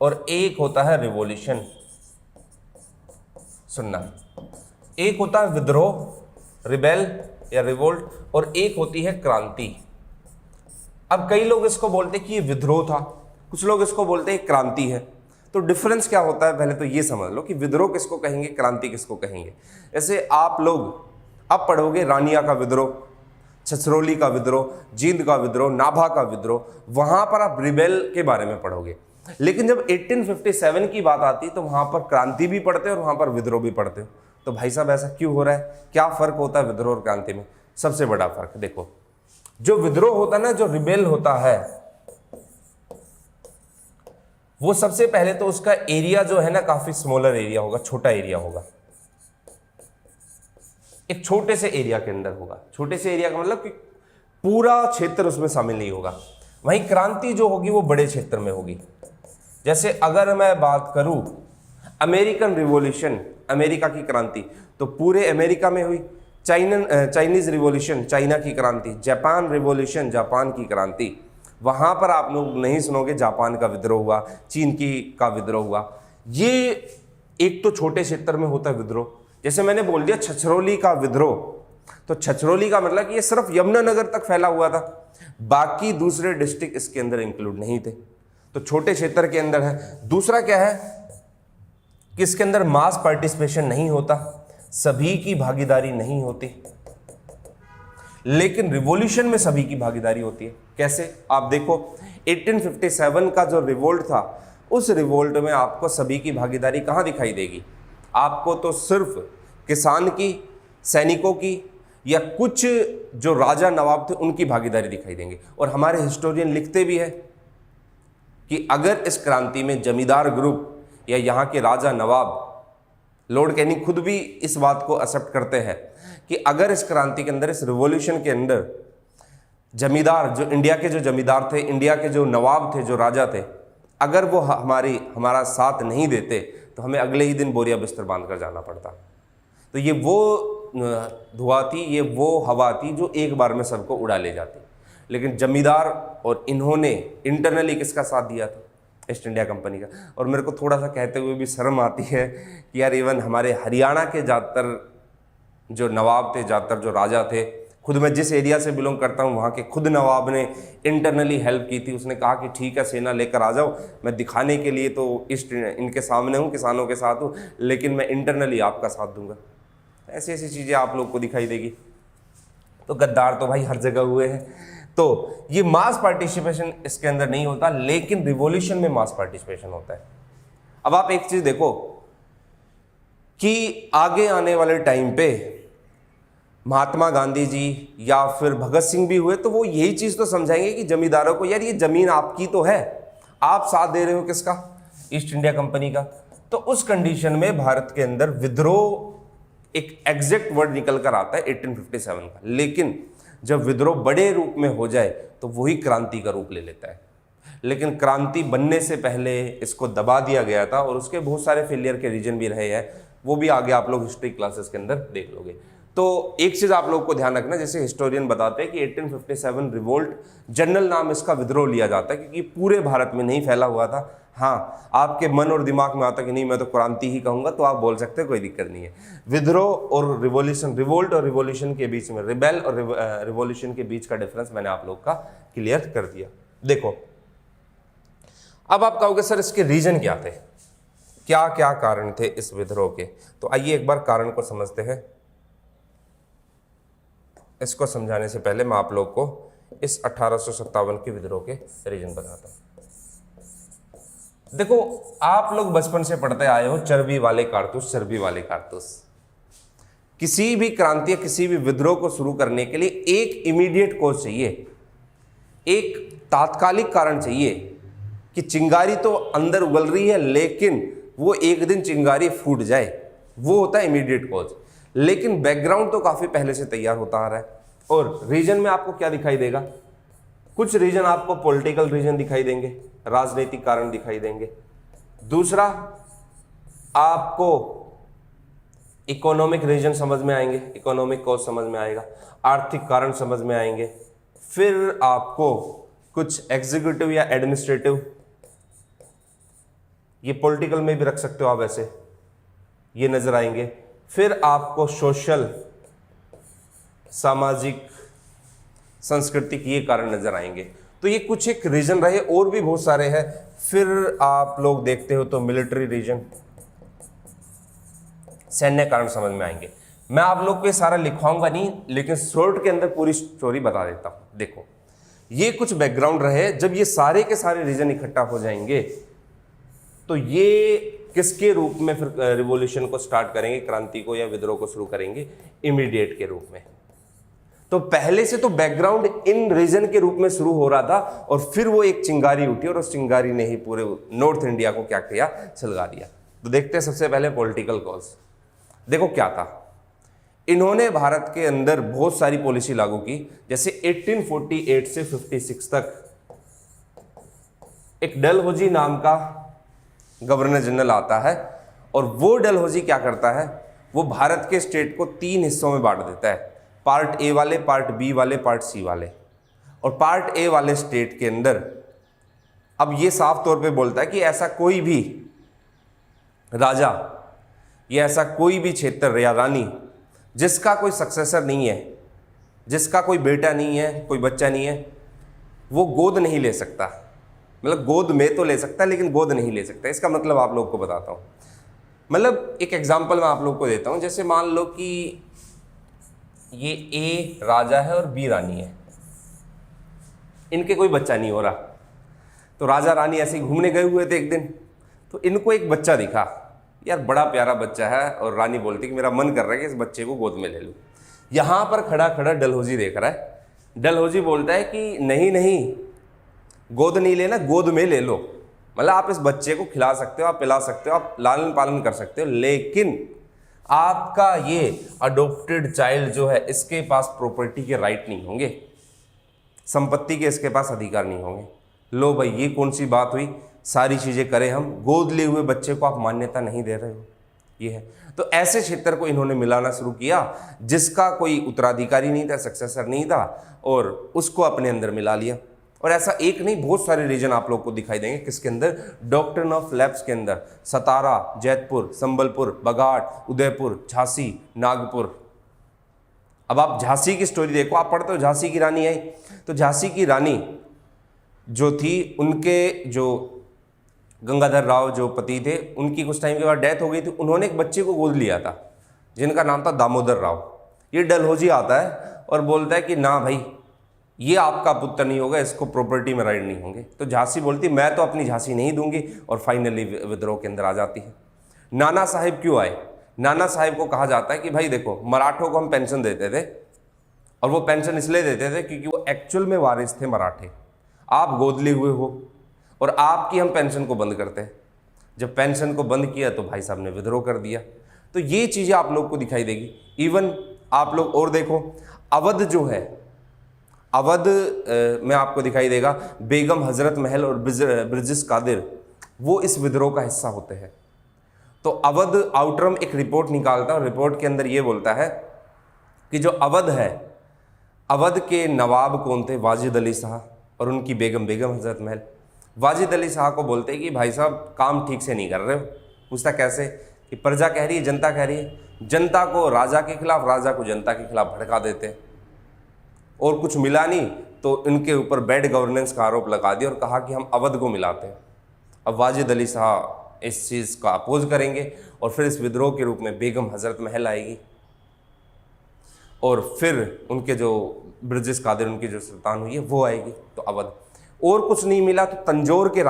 और एक होता है रिवॉल्यूशन। सुनना, एक होता है विद्रोह, रिबेल या रिवोल्ट, और एक होती है क्रांति। अब कई लोग इसको बोलते हैं कि ये विद्रोह था, कुछ लोग इसको बोलते हैं क्रांति है। तो डिफरेंस क्या होता है पहले तो ये समझ लो कि विद्रोह किसको कहेंगे, क्रांति किसको कहेंगे। जैसे आप लोग अब पढ़ोगे रानिया का विद्रोह, छछरौली का विद्रोह, जींद का विद्रोह, नाभा का विद्रोह, वहां पर आप रिबेल के बारे में पढ़ोगे। लेकिन जब 1857 की बात आती तो वहां पर क्रांति भी पढ़ते हो और वहां पर विद्रोह भी पढ़ते हो। तो भाई साहब ऐसा क्यों हो रहा है, क्या फर्क होता है विद्रोह और क्रांति में? सबसे बड़ा फर्क देखो, जो विद्रोह होता है ना, जो रिबेल होता है, वो सबसे पहले तो उसका एरिया जो है ना काफी स्मॉलर एरिया होगा, छोटा एरिया होगा, एक छोटे से एरिया के अंदर होगा। छोटे से एरिया का मतलब कि पूरा क्षेत्र उसमें शामिल नहीं होगा। वहीं क्रांति जो होगी वो बड़े क्षेत्र में होगी। जैसे अगर मैं बात करूं अमेरिकन रिवॉल्यूशन, अमेरिका की क्रांति, तो पूरे अमेरिका में हुई। चाइनीज रिवॉल्यूशन, चाइना की क्रांति। जापान रिवॉल्यूशन, जापान की क्रांति। वहां पर आप लोग नहीं सुनोगे जापान का विद्रोह हुआ, चीन का विद्रोह हुआ। ये एक तो छोटे क्षेत्र में होता है विद्रोह। जैसे मैंने बोल दिया छछरौली का विद्रोह, तो छछरौली का मतलब कि ये सिर्फ यमुनानगर तक फैला हुआ था, बाकी दूसरे डिस्ट्रिक्ट इसके अंदर इंक्लूड नहीं थे, तो छोटे क्षेत्र के अंदर है। दूसरा क्या है कि इसके अंदर मास पार्टिसिपेशन नहीं होता, सभी की भागीदारी नहीं होती। लेकिन रिवॉल्यूशन में सभी की भागीदारी होती है। कैसे? आप देखो 1857 का जो रिवोल्ट था, उस रिवोल्ट में आपको सभी की भागीदारी कहाँ दिखाई देगी? आपको तो सिर्फ किसान की, सैनिकों की, या कुछ जो राजा नवाब थे उनकी भागीदारी दिखाई देंगे। और हमारे हिस्टोरियन लिखते भी है कि अगर इस क्रांति में जमींदार ग्रुप या यहाँ के राजा नवाब, लॉर्ड कैनिंग खुद भी इस बात को एक्सेप्ट करते हैं कि अगर इस क्रांति के अंदर, इस रिवॉल्यूशन के अंदर जमींदार, जो इंडिया के जो जमींदार थे, इंडिया के जो नवाब थे, जो राजा थे, अगर वो हमारा साथ नहीं देते तो हमें अगले ही दिन बोरिया बिस्तर बांध कर जाना पड़ता। तो ये वो धुआं थी, ये वो हवा थी जो एक बार में सबको उड़ा ले जाती। लेकिन जमींदार और इन्होंने इंटरनली किसका साथ दिया था? ईस्ट इंडिया कंपनी का। और मेरे को थोड़ा सा कहते हुए भी शर्म आती है कि यार इवन हमारे हरियाणा के ज़्यादातर जो नवाब थे, ज़्यादातर जो राजा थे, खुद मैं जिस एरिया से बिलोंग करता हूँ वहाँ के खुद नवाब ने इंटरनली हेल्प की थी। उसने कहा कि ठीक है सेना लेकर आ जाओ, मैं दिखाने के लिए तो इनके सामने हूँ, किसानों के साथ हूँ, लेकिन मैं इंटरनली आपका साथ दूंगा। ऐसी ऐसी चीज़ें आप लोग को दिखाई देगी। तो गद्दार तो भाई हर जगह हुए हैं। तो ये मास पार्टिसिपेशन इसके अंदर नहीं होता, लेकिन रिवॉल्यूशन में मास पार्टिसिपेशन होता है। अब आप एक चीज़ देखो, कि आगे आने वाले टाइम पे महात्मा गांधी जी या फिर भगत सिंह भी हुए तो वो यही चीज़ तो समझाएंगे कि जमींदारों को, यार ये ज़मीन आपकी तो है, आप साथ दे रहे हो किसका? ईस्ट इंडिया कंपनी का। तो उस कंडीशन में भारत के अंदर विद्रोह एक एग्जैक्ट वर्ड निकल कर आता है 1857 का, लेकिन जब विद्रोह बड़े रूप में हो जाए तो वही क्रांति का रूप ले लेता है। लेकिन क्रांति बनने से पहले इसको दबा दिया गया था और उसके बहुत सारे फेलियर के रीजन भी रहे हैं, वो भी आगे आप लोग हिस्ट्री क्लासेस के अंदर देख लोगे। तो एक चीज़ आप लोग को ध्यान रखना, जैसे हिस्टोरियन बताते हैं कि 1857 रिवोल्ट जनरल नाम इसका विद्रोह लिया जाता है क्योंकि पूरे भारत में नहीं फैला हुआ था। हाँ, आपके मन और दिमाग में आता कि नहीं मैं तो क्रांति ही कहूँगा, तो आप बोल सकते हैं, कोई दिक्कत नहीं है। विद्रोह और रिवोल्यूशन, रिवोल्ट और रिवोल्यूशन के बीच में, रिबेल और रिवोल्यूशन के बीच का डिफरेंस मैंने आप लोग का क्लियर कर दिया। देखो अब आप कहोगे सर इसके रीजन क्या थे, क्या क्या कारण थे इस विद्रोह के? तो आइए एक बार कारण को समझते हैं। इसको समझाने से पहले मैं आप लोग को इस 1857 के विद्रोह के रीजन बताता हूं। देखो आप लोग बचपन से पढ़ते आए हो चर्बी वाले कारतूस, चर्बी वाले कारतूस। किसी भी क्रांति या किसी भी विद्रोह को शुरू करने के लिए एक इमीडिएट कॉज चाहिए, एक तात्कालिक कारण चाहिए कि चिंगारी तो अंदर उगल रही है लेकिन वो एक दिन चिंगारी फूट जाए, वो होता है इमीडिएट कॉज। लेकिन बैकग्राउंड तो काफी पहले से तैयार होता आ रहा है। और रीजन में आपको क्या दिखाई देगा? कुछ रीजन आपको पॉलिटिकल रीजन दिखाई देंगे, राजनीतिक कारण दिखाई देंगे। दूसरा आपको इकोनॉमिक रीजन समझ में आएंगे, इकोनॉमिक कॉज समझ में आएगा, आर्थिक कारण समझ में आएंगे। फिर आपको कुछ एग्जीक्यूटिव या एडमिनिस्ट्रेटिव, ये पॉलिटिकल में भी रख सकते हो आप ऐसे, ये नजर आएंगे। फिर आपको सोशल, सामाजिक, सांस्कृतिक, ये कारण नजर आएंगे। तो ये कुछ एक रीजन रहे, और भी बहुत सारे हैं। फिर आप लोग देखते हो तो मिलिट्री रीजन, सैन्य कारण समझ में आएंगे। मैं आप लोग को ये सारा लिखवाऊंगा नहीं, लेकिन शॉर्ट के अंदर पूरी स्टोरी बता देता हूं। देखो ये कुछ बैकग्राउंड रहे, जब ये सारे के सारे रीजन इकट्ठा हो जाएंगे तो ये किसके रूप में फिर रिवॉल्यूशन को स्टार्ट करेंगे, क्रांति को या विद्रोह को शुरू करेंगे? इमीडिएट के रूप में। तो पहले से तो बैकग्राउंड इन रीजन के रूप में शुरू हो रहा था और फिर वो एक चिंगारी उठी और उस चिंगारी ने ही पूरे नॉर्थ इंडिया को क्या किया? सुलगा दिया। तो देखते हैं सबसे पहले पॉलिटिकल कॉज। देखो क्या था, इन्होंने भारत के अंदर बहुत सारी पॉलिसी लागू की। जैसे 1848 से 56 तक एक डलहौजी नाम का गवर्नर जनरल आता है और वो डलहौजी क्या करता है, वो भारत के स्टेट को 3 हिस्सों में बांट देता है, पार्ट ए वाले, पार्ट बी वाले, पार्ट सी वाले। और पार्ट ए वाले स्टेट के अंदर अब ये साफ तौर पे बोलता है कि ऐसा कोई भी राजा या ऐसा कोई भी क्षेत्र या रानी जिसका कोई सक्सेसर नहीं है, जिसका कोई बेटा नहीं है, कोई बच्चा नहीं है, वो गोद नहीं ले सकता। मतलब गोद में तो ले सकता है लेकिन गोद नहीं ले सकता। इसका मतलब आप लोग को बताता हूँ। मतलब एक एग्जांपल मैं आप लोग को देता हूँ। जैसे मान लो कि ये ए राजा है और बी रानी है, इनके कोई बच्चा नहीं हो रहा। तो राजा रानी ऐसे ही घूमने गए हुए थे एक दिन, तो इनको एक बच्चा दिखा, यार बड़ा प्यारा बच्चा है, और रानी बोलती कि मेरा मन कर रहा है कि इस बच्चे को गोद में ले लूँ। यहाँ पर खड़ा खड़ा डलहौजी देख रहा है। डलहौजी बोलता है कि नहीं नहीं, गोद नहीं लेना, गोद में ले लो। मतलब आप इस बच्चे को खिला सकते हो, आप पिला सकते हो, आप लालन पालन कर सकते हो, लेकिन आपका ये अडॉप्टेड चाइल्ड जो है इसके पास प्रॉपर्टी के राइट नहीं होंगे, संपत्ति के इसके पास अधिकार नहीं होंगे। लो भाई, ये कौन सी बात हुई? सारी चीज़ें करें हम, गोद लिए हुए बच्चे को आप मान्यता नहीं दे रहे हो, ये है। तो ऐसे क्षेत्र को इन्होंने मिलाना शुरू किया जिसका कोई उत्तराधिकारी नहीं था, सक्सेसर नहीं था, और उसको अपने अंदर मिला लिया। और ऐसा एक नहीं, बहुत सारे रीजन आप लोग को दिखाई देंगे किसके अंदर? डॉक्ट्रिन ऑफ लैप्स के अंदर। सतारा, जैतपुर, संबलपुर, बगाट, उदयपुर, झांसी, नागपुर। अब आप झांसी की स्टोरी देखो, आप पढ़ते हो झांसी की रानी आई, तो झांसी की रानी जो थी, उनके जो गंगाधर राव जो पति थे, उनकी कुछ टाइम के बाद डेथ हो गई थी। उन्होंने एक बच्चे को गोद लिया था जिनका नाम था दामोदर राव। ये डलहौजी आता है और बोलता है कि ना भाई, ये आपका पुत्र नहीं होगा, इसको प्रॉपर्टी में राइट नहीं होंगे। तो झांसी बोलती मैं तो अपनी झांसी नहीं दूंगी, और फाइनली विद्रोह के अंदर आ जाती है। नाना साहिब क्यों आए? नाना साहेब को कहा जाता है कि भाई देखो, मराठों को हम पेंशन देते थे, और वो पेंशन इसलिए देते थे क्योंकि वो एक्चुअल में वारिस थे मराठे, आप गोद लिए हुए हो, और आपकी हम पेंशन को बंद करते हैं। जब पेंशन को बंद किया तो भाई साहब ने विद्रोह कर दिया। तो ये चीज़ें आप लोग को दिखाई देगी। इवन आप लोग और देखो, अवध जो है, अवध में आपको दिखाई देगा बेगम हजरत महल और ब्रिजेश कादिर, वो इस विद्रोह का हिस्सा होते हैं। तो अवध आउटरम एक रिपोर्ट निकालता है, और रिपोर्ट के अंदर ये बोलता है कि जो अवध है, अवध के नवाब कौन थे? वाजिद अली शाह, और उनकी बेगम हजरत महल। वाजिद अली शाह को बोलते हैं कि भाई साहब काम ठीक से नहीं कर रहे हो। पूछता कैसे? कि प्रजा कह रही है, जनता कह रही है, जनता को राजा के खिलाफ, राजा को जनता के खिलाफ भड़का देते हैं, और कुछ मिला नहीं तो इनके ऊपर बैड गवर्नेंस का आरोप लगा दिया और कहा कि हम अवध को मिलाते हैं। अब वाजिद अली शाह इस चीज़ का अपोज करेंगे, और फिर इस विद्रोह के रूप में बेगम हजरत महल आएगी, और फिर उनके जो ब्रिजेश कादिर, उनकी जो सुल्तान हुई है वो आएगी। तो अवध, और कुछ नहीं मिला तो तंजौर के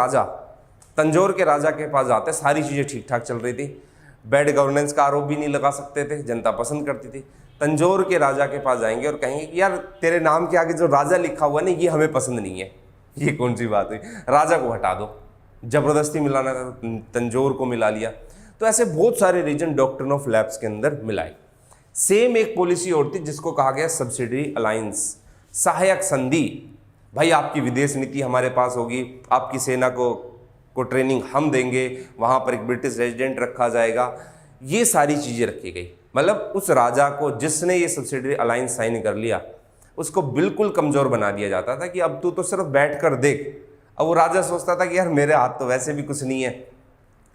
राजा के पास जाते। सारी चीज़ें ठीक ठाक चल रही थी, बैड गवर्नेंस का आरोप भी नहीं लगा सकते थे, जनता पसंद करती थी। तंजौर के राजा के पास जाएंगे और कहेंगे कि यार तेरे नाम के आगे जो राजा लिखा हुआ है ना, ये हमें पसंद नहीं है। ये कौन सी बात हुई? राजा को हटा दो। जबरदस्ती मिलाना था, तंजौर को मिला लिया। तो ऐसे बहुत सारे रीजन डॉक्ट्रिन ऑफ लैप्स के अंदर मिलाई। सेम एक पॉलिसी और थी जिसको कहा गया सब्सिडरी अलायंस, सहायक संधि। भाई आपकी विदेश नीति हमारे पास होगी, आपकी सेना को ट्रेनिंग हम देंगे, वहाँ पर एक ब्रिटिश रेजिडेंट रखा जाएगा, ये सारी चीज़ें रखी गई। मतलब उस राजा को जिसने ये सब्सिडरी अलायंस साइन कर लिया, उसको बिल्कुल कमज़ोर बना दिया जाता था कि अब तू तो सिर्फ बैठ कर देख। अब वो राजा सोचता था कि यार मेरे हाथ तो वैसे भी कुछ नहीं है।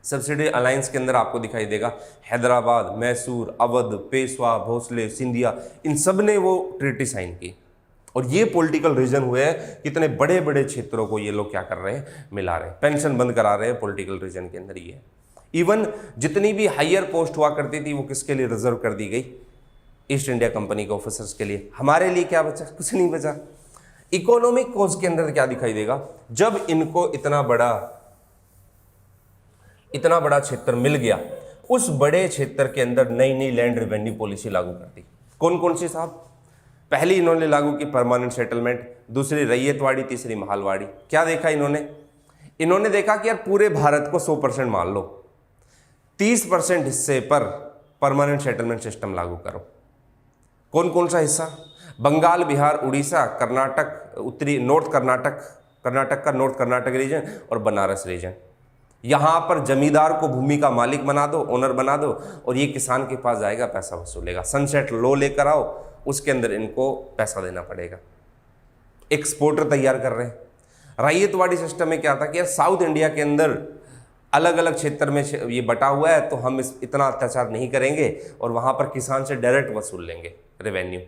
सब्सिडरी अलायंस के अंदर आपको दिखाई देगा हैदराबाद, मैसूर, अवध, पेशवा, भोसले, सिंधिया, इन सब ने वो ट्रीटी साइन की, और ये पॉलिटिकल रीजन हुए हैं। कितने बड़े बड़े क्षेत्रों को ये लोग क्या कर रहे हैं? मिला रहे हैं, पेंशन बंद करा रहे हैं। पॉलिटिकल रीजन के अंदर ये है। इवन जितनी भी हायर पोस्ट हुआ करती थी वो किसके लिए रिजर्व कर दी गई? ईस्ट इंडिया कंपनी के ऑफिसर्स के लिए। हमारे लिए क्या बचा? कुछ नहीं बचा। इकोनॉमिक कॉज के अंदर क्या दिखाई देगा? जब इनको इतना बड़ा क्षेत्र मिल गया, उस बड़े क्षेत्र के अंदर नई नई लैंड रेवेन्यू पॉलिसी लागू कर दी। कौन कौन सी साहब? पहली इन्होंने लागू की परमानेंट सेटलमेंट, दूसरी रैयतवाड़ी, तीसरी महालवाड़ी। क्या देखा इन्होंने देखा कि यार पूरे भारत को 100% मान लो, 30% हिस्से पर परमानेंट सेटलमेंट सिस्टम लागू करो। कौन कौन सा हिस्सा? बंगाल, बिहार, उड़ीसा, कर्नाटक, उत्तरी कर्नाटक का नॉर्थ कर्नाटक रीजन, और बनारस रीजन। यहाँ पर जमींदार को भूमि का मालिक बना दो, ओनर बना दो, और ये किसान के पास जाएगा, पैसा वसूलेगा। सनसेट लॉ लेकर आओ, उसके अंदर इनको पैसा देना पड़ेगा। एक्सपोर्टर तैयार कर रहे हैं। रैयतवाड़ी सिस्टम में क्या था कि यार साउथ इंडिया के अंदर अलग अलग क्षेत्र में ये बटा हुआ है, तो हम इतना अत्याचार नहीं करेंगे, और वहाँ पर किसान से डायरेक्ट वसूल लेंगे रेवेन्यू।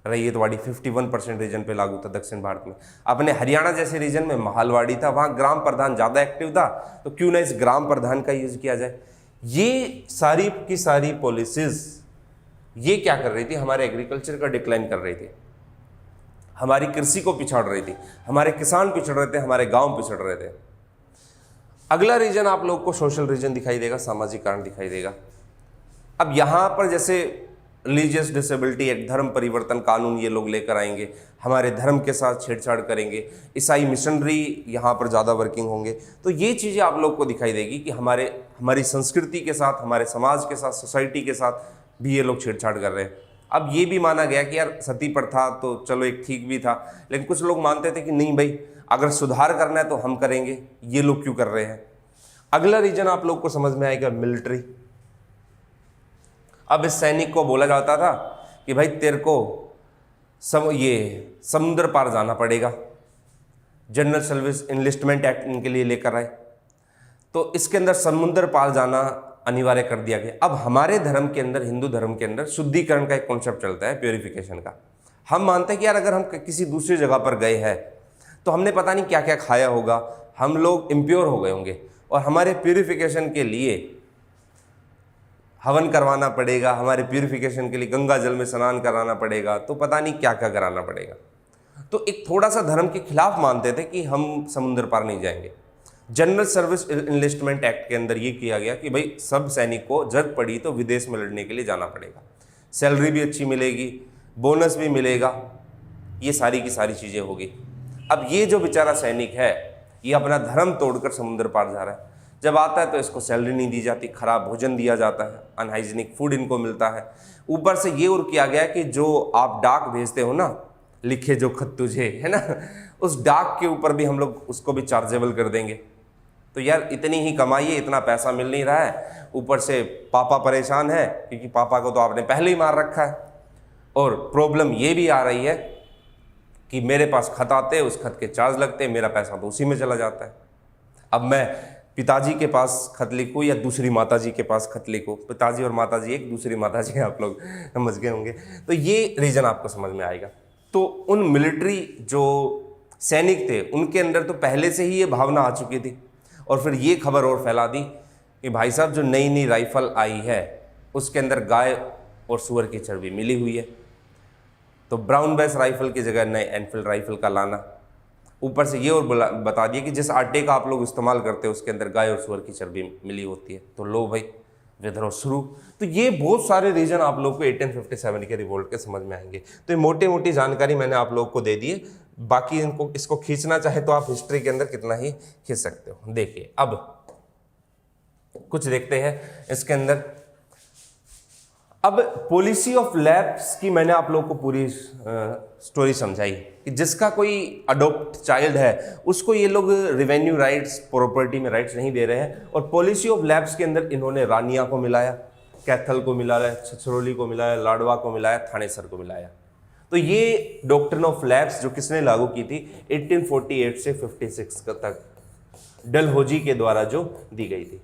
रैयतवाड़ी 51% रीजन पे लागू था दक्षिण भारत में। अपने हरियाणा जैसे रीजन में महालवाड़ी था, वहाँ ग्राम प्रधान ज़्यादा एक्टिव था, तो क्यों ना इस ग्राम प्रधान का यूज किया जाए। ये सारी की सारी पॉलिसीज ये क्या कर रही थी? हमारे एग्रीकल्चर का डिक्लाइन कर रही थी, हमारी कृषि को पिछाड़ रही थी, हमारे किसान पिछड़ रहे थे, हमारे गांव पिछड़ रहे थे। अगला रीजन आप लोग को सोशल रीजन दिखाई देगा, सामाजिक कारण दिखाई देगा। अब यहाँ पर जैसे रिलीजियस डिसेबिलिटी एक्ट, धर्म परिवर्तन कानून ये लोग लेकर आएंगे, हमारे धर्म के साथ छेड़छाड़ करेंगे, ईसाई मिशनरी यहाँ पर ज़्यादा वर्किंग होंगे। तो ये चीज़ें आप लोग को दिखाई देगी कि हमारी संस्कृति के साथ, हमारे समाज के साथ, सोसाइटी के साथ भी ये लोग छेड़छाड़ कर रहे हैं। अब ये भी माना गया कि यार सती प्रथा तो चलो एक ठीक भी था, लेकिन कुछ लोग मानते थे कि नहीं भाई, अगर सुधार करना है तो हम करेंगे, ये लोग क्यों कर रहे हैं। अगला रीजन आप लोग को समझ में आएगा, मिलिट्री। अब इस सैनिक को बोला जाता था कि भाई तेरे को समुद्र पार जाना पड़ेगा। जनरल सर्विस इनलिस्टमेंट एक्ट इनके लिए लेकर आए, तो इसके अंदर समुद्र पार जाना अनिवार्य कर दिया गया। अब हमारे धर्म के अंदर, हिंदू धर्म के अंदर शुद्धिकरण का एक कॉन्सेप्ट चलता है, प्योरिफिकेशन का। हम मानते हैं कि यार अगर हम किसी दूसरी जगह पर गए हैं तो हमने पता नहीं क्या क्या खाया होगा, हम लोग इम्प्योर हो गए होंगे, और हमारे प्योरिफिकेशन के लिए हवन करवाना पड़ेगा, हमारे प्योरिफिकेशन के लिए गंगा जल में स्नान कराना पड़ेगा, तो पता नहीं क्या क्या कराना पड़ेगा। तो एक थोड़ा सा धर्म के खिलाफ मानते थे कि हम समुद्र पार नहीं जाएंगे। जनरल सर्विस इनलिस्टमेंट एक्ट के अंदर ये किया गया कि भाई सब सैनिक को जरूरत पड़ी तो विदेश में लड़ने के लिए जाना पड़ेगा, सैलरी भी अच्छी मिलेगी, बोनस भी मिलेगा, ये सारी की सारी चीज़ें होगी। अब ये जो बेचारा सैनिक है ये अपना धर्म तोड़कर समुद्र पार जा रहा है, जब आता है तो इसको सैलरी नहीं दी जाती, खराब भोजन दिया जाता है, अनहाइजीनिक फूड इनको मिलता है। ऊपर से ये और किया गया कि जो आप डाक भेजते हो ना, लिखे जो खत तुझे, है ना, उस डाक के ऊपर भी हम लोग उसको भी चार्जेबल कर देंगे। तो यार इतनी ही कमाई है, इतना पैसा मिल नहीं रहा है, ऊपर से पापा परेशान है क्योंकि पापा को तो आपने पहले ही मार रखा है, और प्रॉब्लम ये भी आ रही है कि मेरे पास खत आते हैं, उस खत के चार्ज लगते हैं, मेरा पैसा तो उसी में चला जाता है। अब मैं पिताजी के पास खत लिखूँ या दूसरी माताजी के पास खत लिखूँ, पिताजी और माताजी एक, दूसरी माताजी आप लोग समझ गए होंगे, तो ये रीज़न आपको समझ में आएगा। तो उन मिलिट्री जो सैनिक थे उनके अंदर तो पहले से ही ये भावना आ चुकी थी, और फिर ये खबर और फैला दी कि भाई साहब जो नई नई राइफल आई है उसके अंदर गाय और सूअर की चर्बी मिली हुई है, तो ब्राउन बेस राइफल की जगह नए एनफील्ड राइफल का लाना। ऊपर से ये और बता दिया कि जिस आटे का आप लोग इस्तेमाल करते हो उसके अंदर गाय और सूअर की चर्बी मिली होती है, तो लो भाई विद्रोह शुरू। तो ये बहुत सारे रीजन आप लोग को 1857 के रिवोल्ट के समझ में आएंगे। तो ये मोटी मोटी जानकारी मैंने आप लोग को दे दी है, बाकी इसको खींचना चाहे तो आप हिस्ट्री के अंदर कितना ही खींच सकते हो। देखिए अब कुछ देखते हैं इसके अंदर। अब पॉलिसी ऑफ लैब्स की मैंने आप लोग को पूरी स्टोरी समझाई कि जिसका कोई अडॉप्ट चाइल्ड है उसको ये लोग रिवेन्यू राइट्स, प्रॉपर्टी में राइट्स नहीं दे रहे हैं। और पॉलिसी ऑफ लैब्स के अंदर इन्होंने रानिया को मिलाया, कैथल को मिलाया, छछरौली को मिलाया, लाडवा को मिलाया, थानेसर को मिलाया। तो ये डॉक्ट्रिन ऑफ लैब्स जो किसने लागू की थी 1848 से 56 तक डलहौजी के द्वारा जो दी गई थी।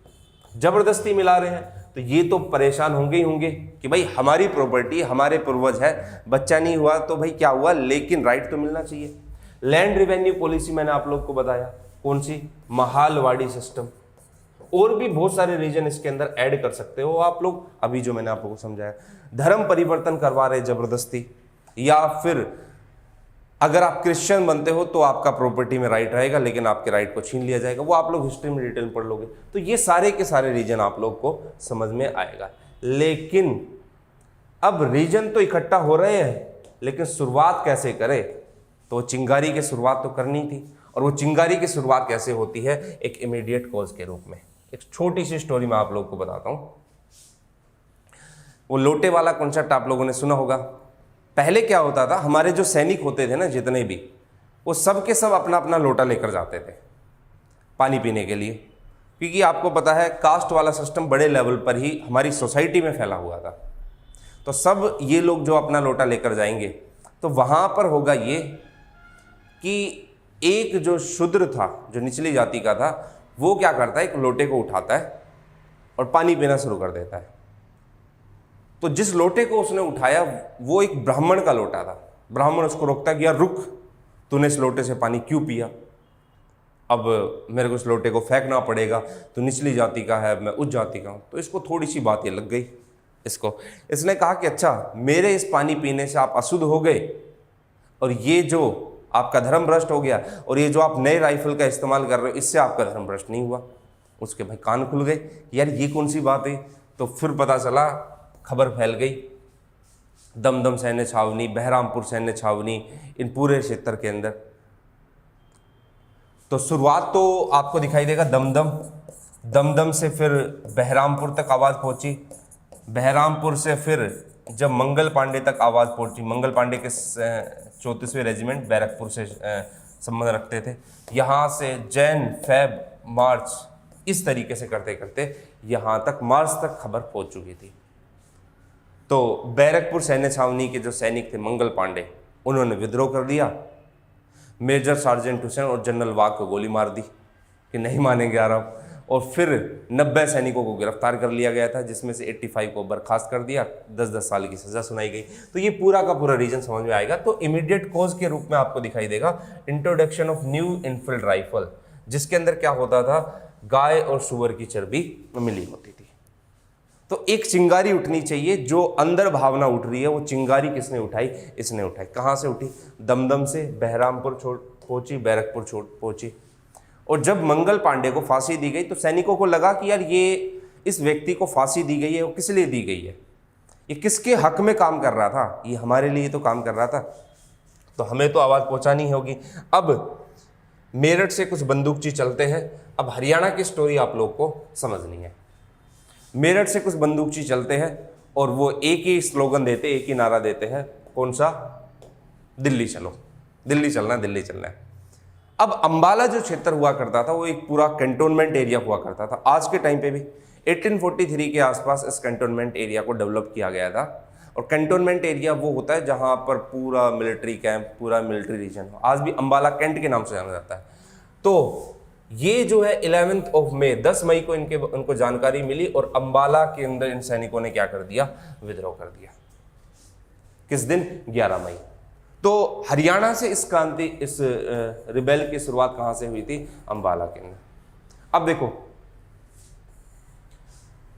जबरदस्ती मिला रहे हैं तो ये तो परेशान होंगे ही होंगे कि भाई हमारी प्रॉपर्टी, हमारे पूर्वज है, बच्चा नहीं हुआ तो भाई क्या हुआ, लेकिन राइट तो मिलना चाहिए। लैंड रिवेन्यू पॉलिसी मैंने आप लोग को बताया, कौन सी, महालवाड़ी सिस्टम। और भी बहुत सारे रीजन इसके अंदर ऐड कर सकते हो आप लोग, अभी जो मैंने आप लोगों को समझाया। धर्म परिवर्तन करवा रहे जबरदस्ती, या फिर अगर आप क्रिश्चियन बनते हो तो आपका प्रॉपर्टी में राइट रहेगा लेकिन आपके राइट को छीन लिया जाएगा, वो आप लोग हिस्ट्री में डिटेल पढ़ लोगे। तो ये सारे के सारे रीजन आप लोग को समझ में आएगा। लेकिन अब रीजन तो इकट्ठा हो रहे हैं, लेकिन शुरुआत कैसे करें, तो चिंगारी की शुरुआत तो करनी थी। और वो चिंगारी की शुरुआत कैसे होती है, एक इमीडिएट कॉज के रूप में। एक छोटी सी स्टोरी मैं आप लोग को बताता हूँ। वो लोटे वाला कॉन्सेप्ट आप लोगों ने सुना होगा। पहले क्या होता था, हमारे जो सैनिक होते थे ना जितने भी, वो सब के सब अपना अपना लोटा लेकर जाते थे पानी पीने के लिए, क्योंकि आपको पता है कास्ट वाला सिस्टम बड़े लेवल पर ही हमारी सोसाइटी में फैला हुआ था। तो सब ये लोग जो अपना लोटा लेकर जाएंगे तो वहाँ पर होगा ये कि एक जो शूद्र था, जो निचली जाति का था, वो क्या करता है, एक लोटे को उठाता है और पानी पीना शुरू कर देता है। तो जिस लोटे को उसने उठाया वो एक ब्राह्मण का लोटा था। ब्राह्मण उसको रोकता कि यार रुक, तूने इस लोटे से पानी क्यों पिया, अब मेरे को इस लोटे को फेंकना पड़ेगा, तो निचली जाति का है, मैं उच्च जाति का हूँ। तो इसको थोड़ी सी बात ये लग गई इसको। इसने कहा कि अच्छा, मेरे इस पानी पीने से आप अशुद्ध हो गए और ये जो आपका धर्म भ्रष्ट हो गया, और ये जो आप नए राइफल का इस्तेमाल कर रहे हो इससे आपका धर्म भ्रष्ट नहीं हुआ। उसके भाई कान खुल गए, यार ये कौन सी बात है। तो फिर पता चला, खबर फैल गई, दमदम सैन्य छावनी, बहरामपुर सैन्य छावनी, इन पूरे क्षेत्र के अंदर। तो शुरुआत तो आपको दिखाई देगा दमदम से फिर बहरामपुर तक आवाज़ पहुंची, बहरामपुर से फिर जब मंगल पांडे तक आवाज़ पहुंची। मंगल पांडे के 34वें रेजिमेंट बैरकपुर से संबंध रखते थे। यहाँ से जैन, फैब, मार्च, इस तरीके से करते करते यहाँ तक मार्च तक खबर पहुंच चुकी थी। तो बैरकपुर सैन्य छावनी के जो सैनिक थे मंगल पांडे, उन्होंने विद्रोह कर दिया। मेजर सार्जेंट हुसैन और जनरल वाघ को गोली मार दी कि नहीं मानेंगे आराम। और फिर 90 सैनिकों को गिरफ्तार कर लिया गया था, जिसमें से 85 को बर्खास्त कर दिया, 10-10 साल की सज़ा सुनाई गई। तो ये पूरा का पूरा रीजन समझ में आएगा। तो इमीडिएट कॉज के रूप में आपको दिखाई देगा introduction of new Enfield rifle, जिसके अंदर क्या होता था, गाय और सूअर की चर्बी मिली होती थी। तो एक चिंगारी उठनी चाहिए, जो अंदर भावना उठ रही है वो चिंगारी किसने उठाई, इसने उठाई। कहाँ से उठी, दमदम से बहरामपुर पहुंची, बैरकपुर पहुंची, और जब मंगल पांडे को फांसी दी गई तो सैनिकों को लगा कि यार ये इस व्यक्ति को फांसी दी गई है, वो किस लिए दी गई है, ये किसके हक में काम कर रहा था, ये हमारे लिए तो काम कर रहा था, तो हमें तो आवाज़ पहुंचानी होगी। अब मेरठ से कुछ बंदूकची चलते हैं। अब हरियाणा की स्टोरी आप लोग को समझनी है। मेरठ से कुछ बंदूकची चलते हैं और वो एक ही स्लोगन देते, एक ही नारा देते हैं, कौन सा? दिल्ली चलो, दिल्ली चलना, दिल्ली चलना है। अब अंबाला जो क्षेत्र हुआ करता था वो एक पूरा कैंटोनमेंट एरिया हुआ करता था। आज के टाइम पे भी 1843 के आसपास इस कैंटोनमेंट एरिया को डेवलप किया गया था। और कैंटोनमेंट एरिया वो होता है जहां पर पूरा मिलिट्री कैंप, पूरा मिलिट्री रीजन हो। आज भी अंबाला कैंट के नाम से जाना जाता है। तो ये जो है 11 मई 10 मई को उनको जानकारी मिली और अंबाला के अंदर इन सैनिकों ने क्या कर दिया? विद्रोह कर दिया। किस दिन? 11 मई। तो हरियाणा से इस क्रांति, इस रिबेल की शुरुआत कहां से हुई थी? अंबाला के अंदर। अब देखो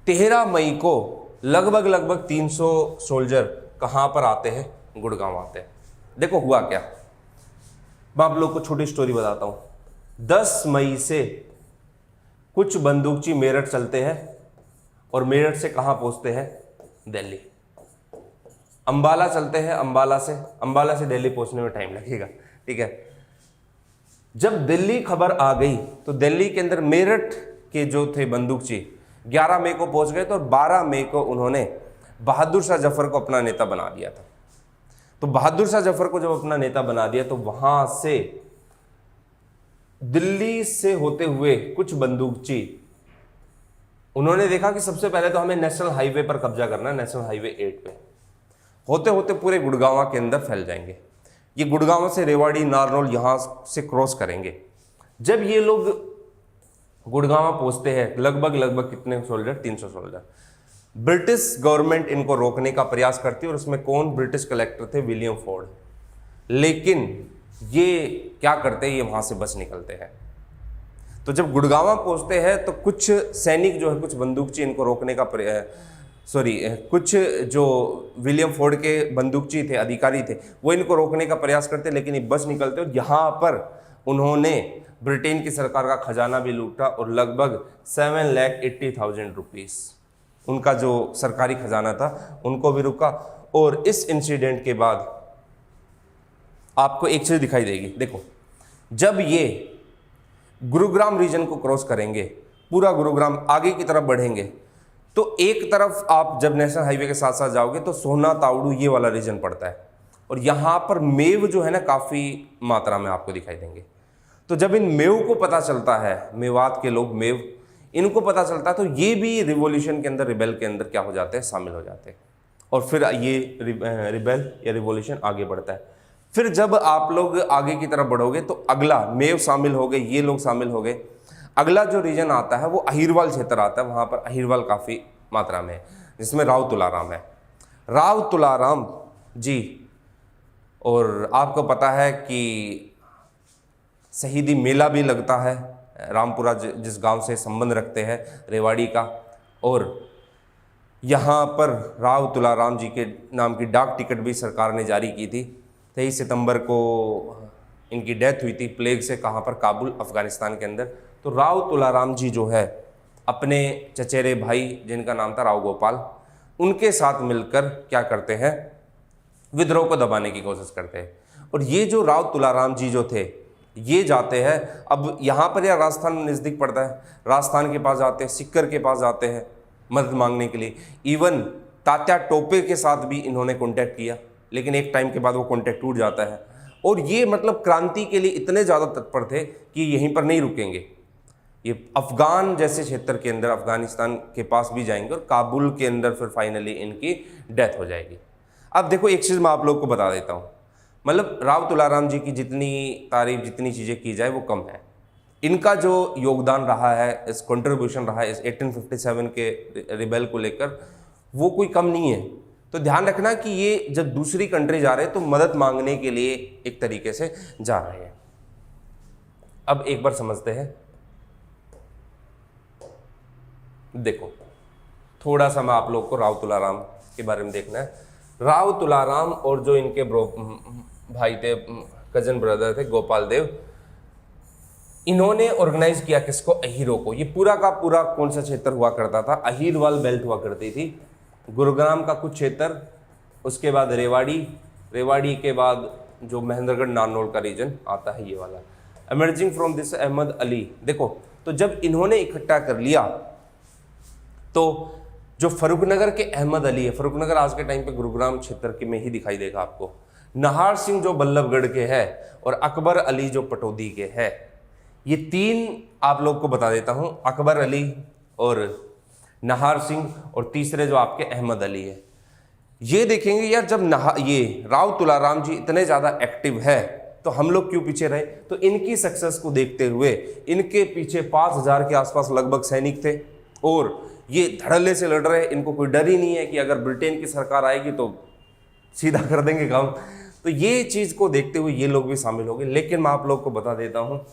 13 मई को लगभग 300 सोल्जर कहां पर आते हैं? गुड़गांव आते हैं। देखो हुआ क्या, मैं आप लोग को छोटी स्टोरी बताता हूं। 10 मई से कुछ बंदूकची मेरठ चलते हैं और मेरठ से कहां पहुंचते हैं? दिल्ली। अंबाला चलते हैं, अंबाला से दिल्ली पहुंचने में टाइम लगेगा, ठीक है। जब दिल्ली खबर आ गई तो दिल्ली के अंदर मेरठ के जो थे बंदूकची 11 मई को पहुंच गए। तो 12 मई को उन्होंने बहादुर शाह जफर को अपना नेता बना दिया था। तो बहादुर शाह जफर को जब अपना नेता बना दिया तो वहां से दिल्ली से होते हुए कुछ बंदूकची, उन्होंने देखा कि सबसे पहले तो हमें नेशनल हाईवे पर कब्जा करना है, नेशनल हाईवे 8 पे। होते होते पूरे गुड़गांव के अंदर फैल जाएंगे। ये गुड़गांव से रेवाड़ी, नारनौल यहां से क्रॉस करेंगे। जब ये लोग गुड़गांव पहुंचते हैं, लगभग कितने सोल्जर? 300 सोल्जर। ब्रिटिश गवर्नमेंट इनको रोकने का प्रयास करती है और उसमें कौन ब्रिटिश कलेक्टर थे? William Ford. लेकिन ये क्या करते हैं? ये वहां से बच निकलते हैं। तो जब गुड़गांव पहुंचते हैं तो कुछ सैनिक जो है, कुछ बंदूकची इनको रोकने का कुछ जो विलियम फोर्ड के बंदूकची थे, अधिकारी थे, वो इनको रोकने का प्रयास करते, लेकिन ये बच निकलते। और यहाँ पर उन्होंने ब्रिटेन की सरकार का खजाना भी लूटा और लगभग 7,80,000 रुपीस उनका जो सरकारी खजाना था उनको भी रुका। और इस इंसिडेंट के बाद आपको एक चीज दिखाई देगी। देखो जब ये गुरुग्राम रीजन को क्रॉस करेंगे, पूरा गुरुग्राम आगे की तरफ बढ़ेंगे, तो एक तरफ आप जब नेशनल हाईवे के साथ साथ जाओगे तो सोहना तावड़ू ये वाला रीजन पड़ता है। और यहाँ पर मेव जो है ना काफ़ी मात्रा में आपको दिखाई देंगे। तो जब इन मेव को पता चलता है, मेवात के लोग मेव, इनको पता चलता है तो ये भी रिवॉल्यूशन के अंदर, रिबेल के अंदर क्या हो जाते हैं? शामिल हो जाते हैं। और फिर ये रिबेल या रिवॉल्यूशन आगे बढ़ता है। फिर जब आप लोग आगे की तरफ बढ़ोगे तो अगला मेव शामिल हो गए, ये लोग शामिल हो गए। अगला जो रीजन आता है वो अहिरवाल क्षेत्र आता है। वहाँ पर अहिरवाल काफ़ी मात्रा में है, जिसमें राव तुलाराम है। राव तुलाराम जी, और आपको पता है कि शहीदी मेला भी लगता है रामपुरा, जिस गांव से संबंध रखते हैं, रेवाड़ी का। और यहाँ पर राव तुलाराम जी के नाम की डाक टिकट भी सरकार ने जारी की थी। 23 सितंबर को इनकी डेथ हुई थी प्लेग से। कहाँ पर? काबुल, अफगानिस्तान के अंदर। तो राव तुलाराम जी जो है अपने चचेरे भाई जिनका नाम था राव गोपाल, उनके साथ मिलकर क्या करते हैं? विद्रोह को दबाने की कोशिश करते हैं। और ये जो राव तुलाराम जी जो थे, ये जाते हैं, अब यहाँ पर या राजस्थान नज़दीक पड़ता है, राजस्थान के पास जाते हैं, सिक्कर के पास जाते हैं मदद मांगने के लिए। इवन तात्या टोपे के साथ भी इन्होंने कॉन्टैक्ट किया, लेकिन एक टाइम के बाद वो कॉन्टैक्ट टूट जाता है। और ये मतलब क्रांति के लिए इतने ज़्यादा तत्पर थे कि यहीं पर नहीं रुकेंगे, ये अफगान जैसे क्षेत्र के अंदर, अफगानिस्तान के पास भी जाएंगे और काबुल के अंदर फिर फाइनली इनकी डेथ हो जाएगी। अब देखो एक चीज़ मैं आप लोग को बता देता हूँ, मतलब राव तुलाराम जी की जितनी तारीफ, जितनी चीज़ें की जाए वो कम है। इनका जो योगदान रहा है, इस कंट्रीब्यूशन रहा है इस 1857 के रिबेल को लेकर, वो कोई कम नहीं है। तो ध्यान रखना कि ये जब दूसरी कंट्री जा रहे हैं तो मदद मांगने के लिए एक तरीके से जा रहे हैं। अब एक बार समझते हैं, देखो थोड़ा सा मैं आप लोग को राव तुलाराम के बारे में देखना है। राव तुलाराम और जो इनके भाई थे, कजन ब्रदर थे गोपाल देव, इन्होंने ऑर्गेनाइज किया किसको, अहीरों को। ये पूरा का पूरा कौन सा क्षेत्र हुआ करता था, अहीरवाल बेल्ट हुआ करती थी। गुरुग्राम का कुछ क्षेत्र, उसके बाद रेवाड़ी, रेवाड़ी के बाद जो महेंद्रगढ़ नारनौल का रीजन आता है ये वाला। Emerging from this Ahmed Ali. देखो, तो जब इन्होंने इकट्ठा कर लिया तो जो फरुखनगर के अहमद अली है, फरुखनगर आज के टाइम पे गुरुग्राम क्षेत्र के में ही दिखाई देगा आपको, नाहर सिंह जो बल्लभगढ़ के है, और अकबर अली जो पटौदी के है। ये तीन आप लोग को बता देता हूं, अकबर अली और नाहर सिंह, और तीसरे जो आपके अहमद अली है। ये देखेंगे यार, जब ये राव तुलाराम जी इतने ज़्यादा एक्टिव है तो हम लोग क्यों पीछे रहे। तो इनकी सक्सेस को देखते हुए इनके पीछे 5000 के आसपास लगभग सैनिक थे, और ये धड़ल्ले से लड़ रहे हैं। इनको कोई डर ही नहीं है कि अगर ब्रिटेन की सरकार आएगी तो सीधा कर देंगे काम। तो ये चीज़ को देखते हुए ये लोग भी शामिल हो गए। लेकिन मैं आप लोग को बता देता हूँ,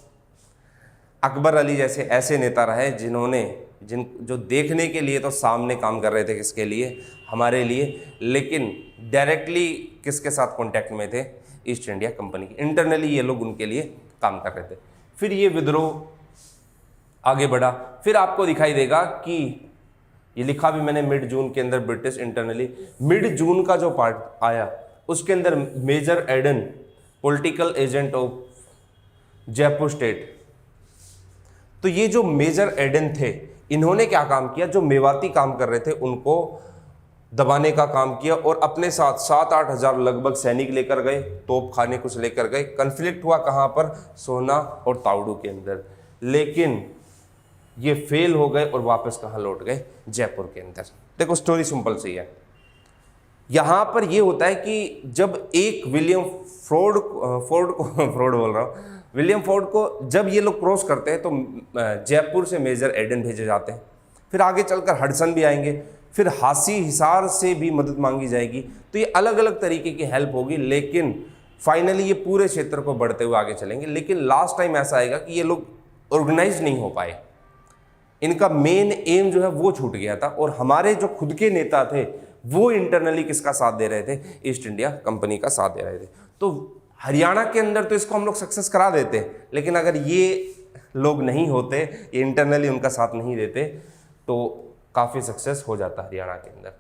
अकबर अली जैसे ऐसे नेता रहे जिन्होंने जो देखने के लिए तो सामने काम कर रहे थे, किसके लिए, हमारे लिए, लेकिन डायरेक्टली किसके साथ कांटेक्ट में थे, ईस्ट इंडिया कंपनी के। इंटरनली ये लोग उनके लिए काम कर रहे थे। फिर ये विद्रोह आगे बढ़ा। फिर आपको दिखाई देगा कि ये लिखा भी मैंने मिड जून के अंदर ब्रिटिश इंटरनली, मिड जून का जो पार्ट आया उसके अंदर major Eden political agent of Jaipur state. तो ये जो मेजर एडन थे, इन्होंने क्या काम किया, जो मेवाती काम कर रहे थे उनको दबाने का काम किया, और अपने साथ 7-8 हज़ार लगभग सैनिक लेकर गए, तोप खाने कुछ लेकर गए। कन्फ्लिक्ट हुआ कहाँ पर, सोना और तावड़ू के अंदर, लेकिन ये फेल हो गए और वापस कहाँ लौट गए, जयपुर के अंदर। देखो स्टोरी सिंपल सी है। यहाँ पर ये होता है कि जब एक विलियम फोर्ड बोल रहा हूँ, विलियम फोर्ड को जब ये लोग क्रॉस करते हैं तो जयपुर से मेजर एडन भेजे जाते हैं। फिर आगे चलकर हडसन भी आएंगे, फिर हासी हिसार से भी मदद मांगी जाएगी। तो ये अलग अलग तरीके की हेल्प होगी, लेकिन फाइनली ये पूरे क्षेत्र को बढ़ते हुए आगे चलेंगे। लेकिन लास्ट टाइम ऐसा आएगा कि ये लोग ऑर्गेनाइज नहीं हो पाए, इनका मेन एम जो है वो छूट गया था, और हमारे जो खुद के नेता थे वो इंटरनली किसका साथ दे रहे थे, ईस्ट इंडिया कंपनी का साथ दे रहे थे। तो हरियाणा के अंदर तो इसको हम लोग सक्सेस करा देते, लेकिन अगर ये लोग नहीं होते, ये इंटरनली उनका साथ नहीं देते, तो काफ़ी सक्सेस हो जाता हरियाणा के अंदर।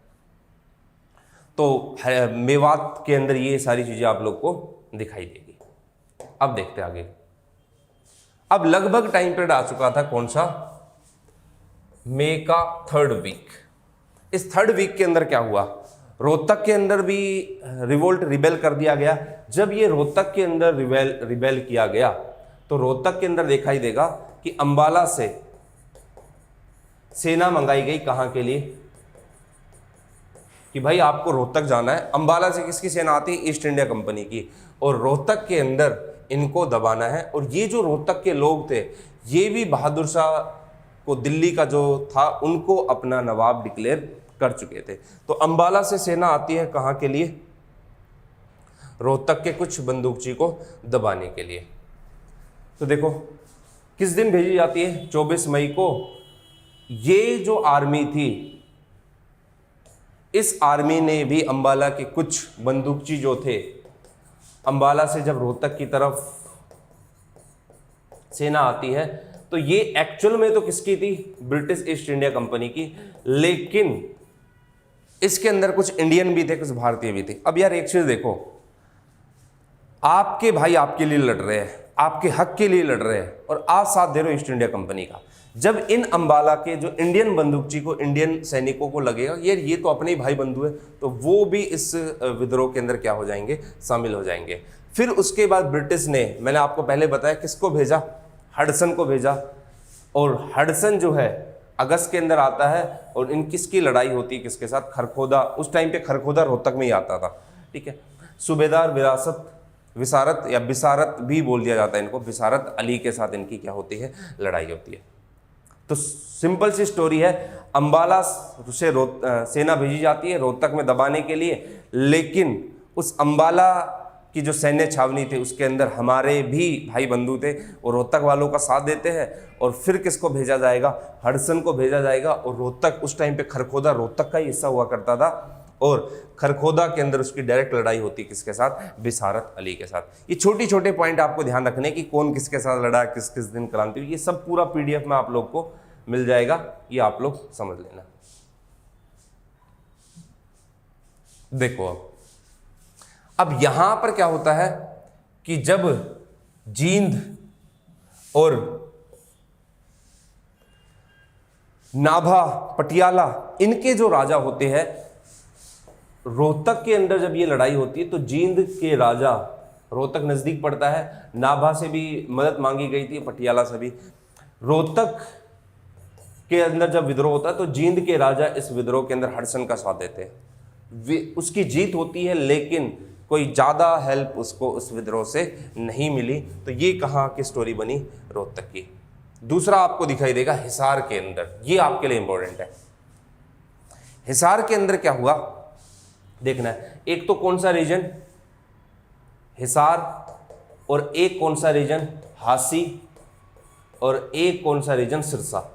तो मेवात के अंदर ये सारी चीज़ें आप लोग को दिखाई देगी। अब देखते आगे। अब लगभग टाइम पीरियड आ चुका था, कौन सा, मई का 3rd वीक। इस 3rd वीक के अंदर क्या हुआ, रोहतक के अंदर भी रिबेल कर दिया गया। जब ये रोहतक के अंदर रिबेल किया गया तो रोहतक के अंदर दिखाई देगा कि अंबाला से सेना मंगाई गई, कहाँ के लिए, कि भाई आपको रोहतक जाना है। अंबाला से किसकी सेना आती है, ईस्ट इंडिया कंपनी की, और रोहतक के अंदर इनको दबाना है। और ये जो रोहतक के लोग थे, ये भी बहादुर शाह को, दिल्ली का जो था, उनको अपना नवाब डिक्लेयर कर चुके थे। तो अंबाला से सेना आती है कहाँ के लिए, रोहतक के कुछ बंदूकची को दबाने के लिए। तो देखो किस दिन भेजी जाती है, 24 मई को। ये जो आर्मी थी, इस आर्मी ने भी अंबाला के कुछ बंदूकची जो थे, अंबाला से जब रोहतक की तरफ सेना आती है तो ये एक्चुअल में तो किसकी थी, ब्रिटिश ईस्ट इंडिया कंपनी की, लेकिन इसके अंदर कुछ इंडियन भी थे, कुछ भारतीय भी थे। अब यार एक चीज देखो, आपके भाई आपके लिए लड़ रहे हैं, आपके हक के लिए लड़ रहे हैं, और आप साथ दे रहे हो ईस्ट इंडिया कंपनी का। जब इन अंबाला के जो इंडियन बंदूकची को, इंडियन सैनिकों को लगेगा यार ये तो अपने ही भाई बंधु है, तो वो भी इस विद्रोह के अंदर क्या हो जाएंगे, शामिल हो जाएंगे। फिर उसके बाद ब्रिटिश ने, मैंने आपको पहले बताया किसको भेजा, हडसन को भेजा। और हडसन जो है अगस्त के अंदर आता है, और इन किसकी लड़ाई होती है, किसके साथ, खरखोदा। उस टाइम पे खरखोदा रोहतक में ही आता था, ठीक है। सूबेदार विसारत या बिसारत भी बोल दिया जाता है इनको, बिसारत अली के साथ इनकी क्या होती है, लड़ाई होती है। तो सिंपल सी स्टोरी है, अंबाला से सेना भेजी जाती है रोहतक में दबाने के लिए, लेकिन उस अंबाला की जो सैन्य छावनी थी उसके अंदर हमारे भी भाई बंधु थे, और रोहतक वालों का साथ देते हैं। और फिर किसको भेजा जाएगा, हडसन को भेजा जाएगा। और रोहतक उस टाइम पे खरखोदा रोहतक का ही हिस्सा हुआ करता था, और खरखोदा के अंदर उसकी डायरेक्ट लड़ाई होती किसके साथ, बिसारत अली के साथ। ये छोटे छोटे पॉइंट आपको ध्यान रखने कि कौन किसके साथ लड़ा, किस किस दिन क्रांति हुई, ये सब पूरा पीडीएफ में आप लोग को मिल जाएगा, ये आप लोग समझ लेना। देखो अब यहां पर क्या होता है कि जब जींद और नाभा, पटियाला, इनके जो राजा होते हैं, रोहतक के अंदर जब ये लड़ाई होती है तो जींद के राजा, रोहतक नजदीक पड़ता है, नाभा से भी मदद मांगी गई थी, पटियाला से भी। रोहतक के अंदर जब विद्रोह होता है तो जींद के राजा इस विद्रोह के अंदर हडसन का साथ देते हैं। उसकी जीत होती है, लेकिन कोई ज़्यादा हेल्प उसको उस विद्रोह से नहीं मिली। तो ये कहाँ की स्टोरी बनी, रोहतक की। दूसरा आपको दिखाई देगा हिसार के अंदर, ये आपके लिए इंपॉर्टेंट है। हिसार के अंदर क्या हुआ देखना है। एक तो कौन सा रीजन, हिसार, और एक कौन सा रीजन, हासी, और एक कौन सा रीजन, सिरसा।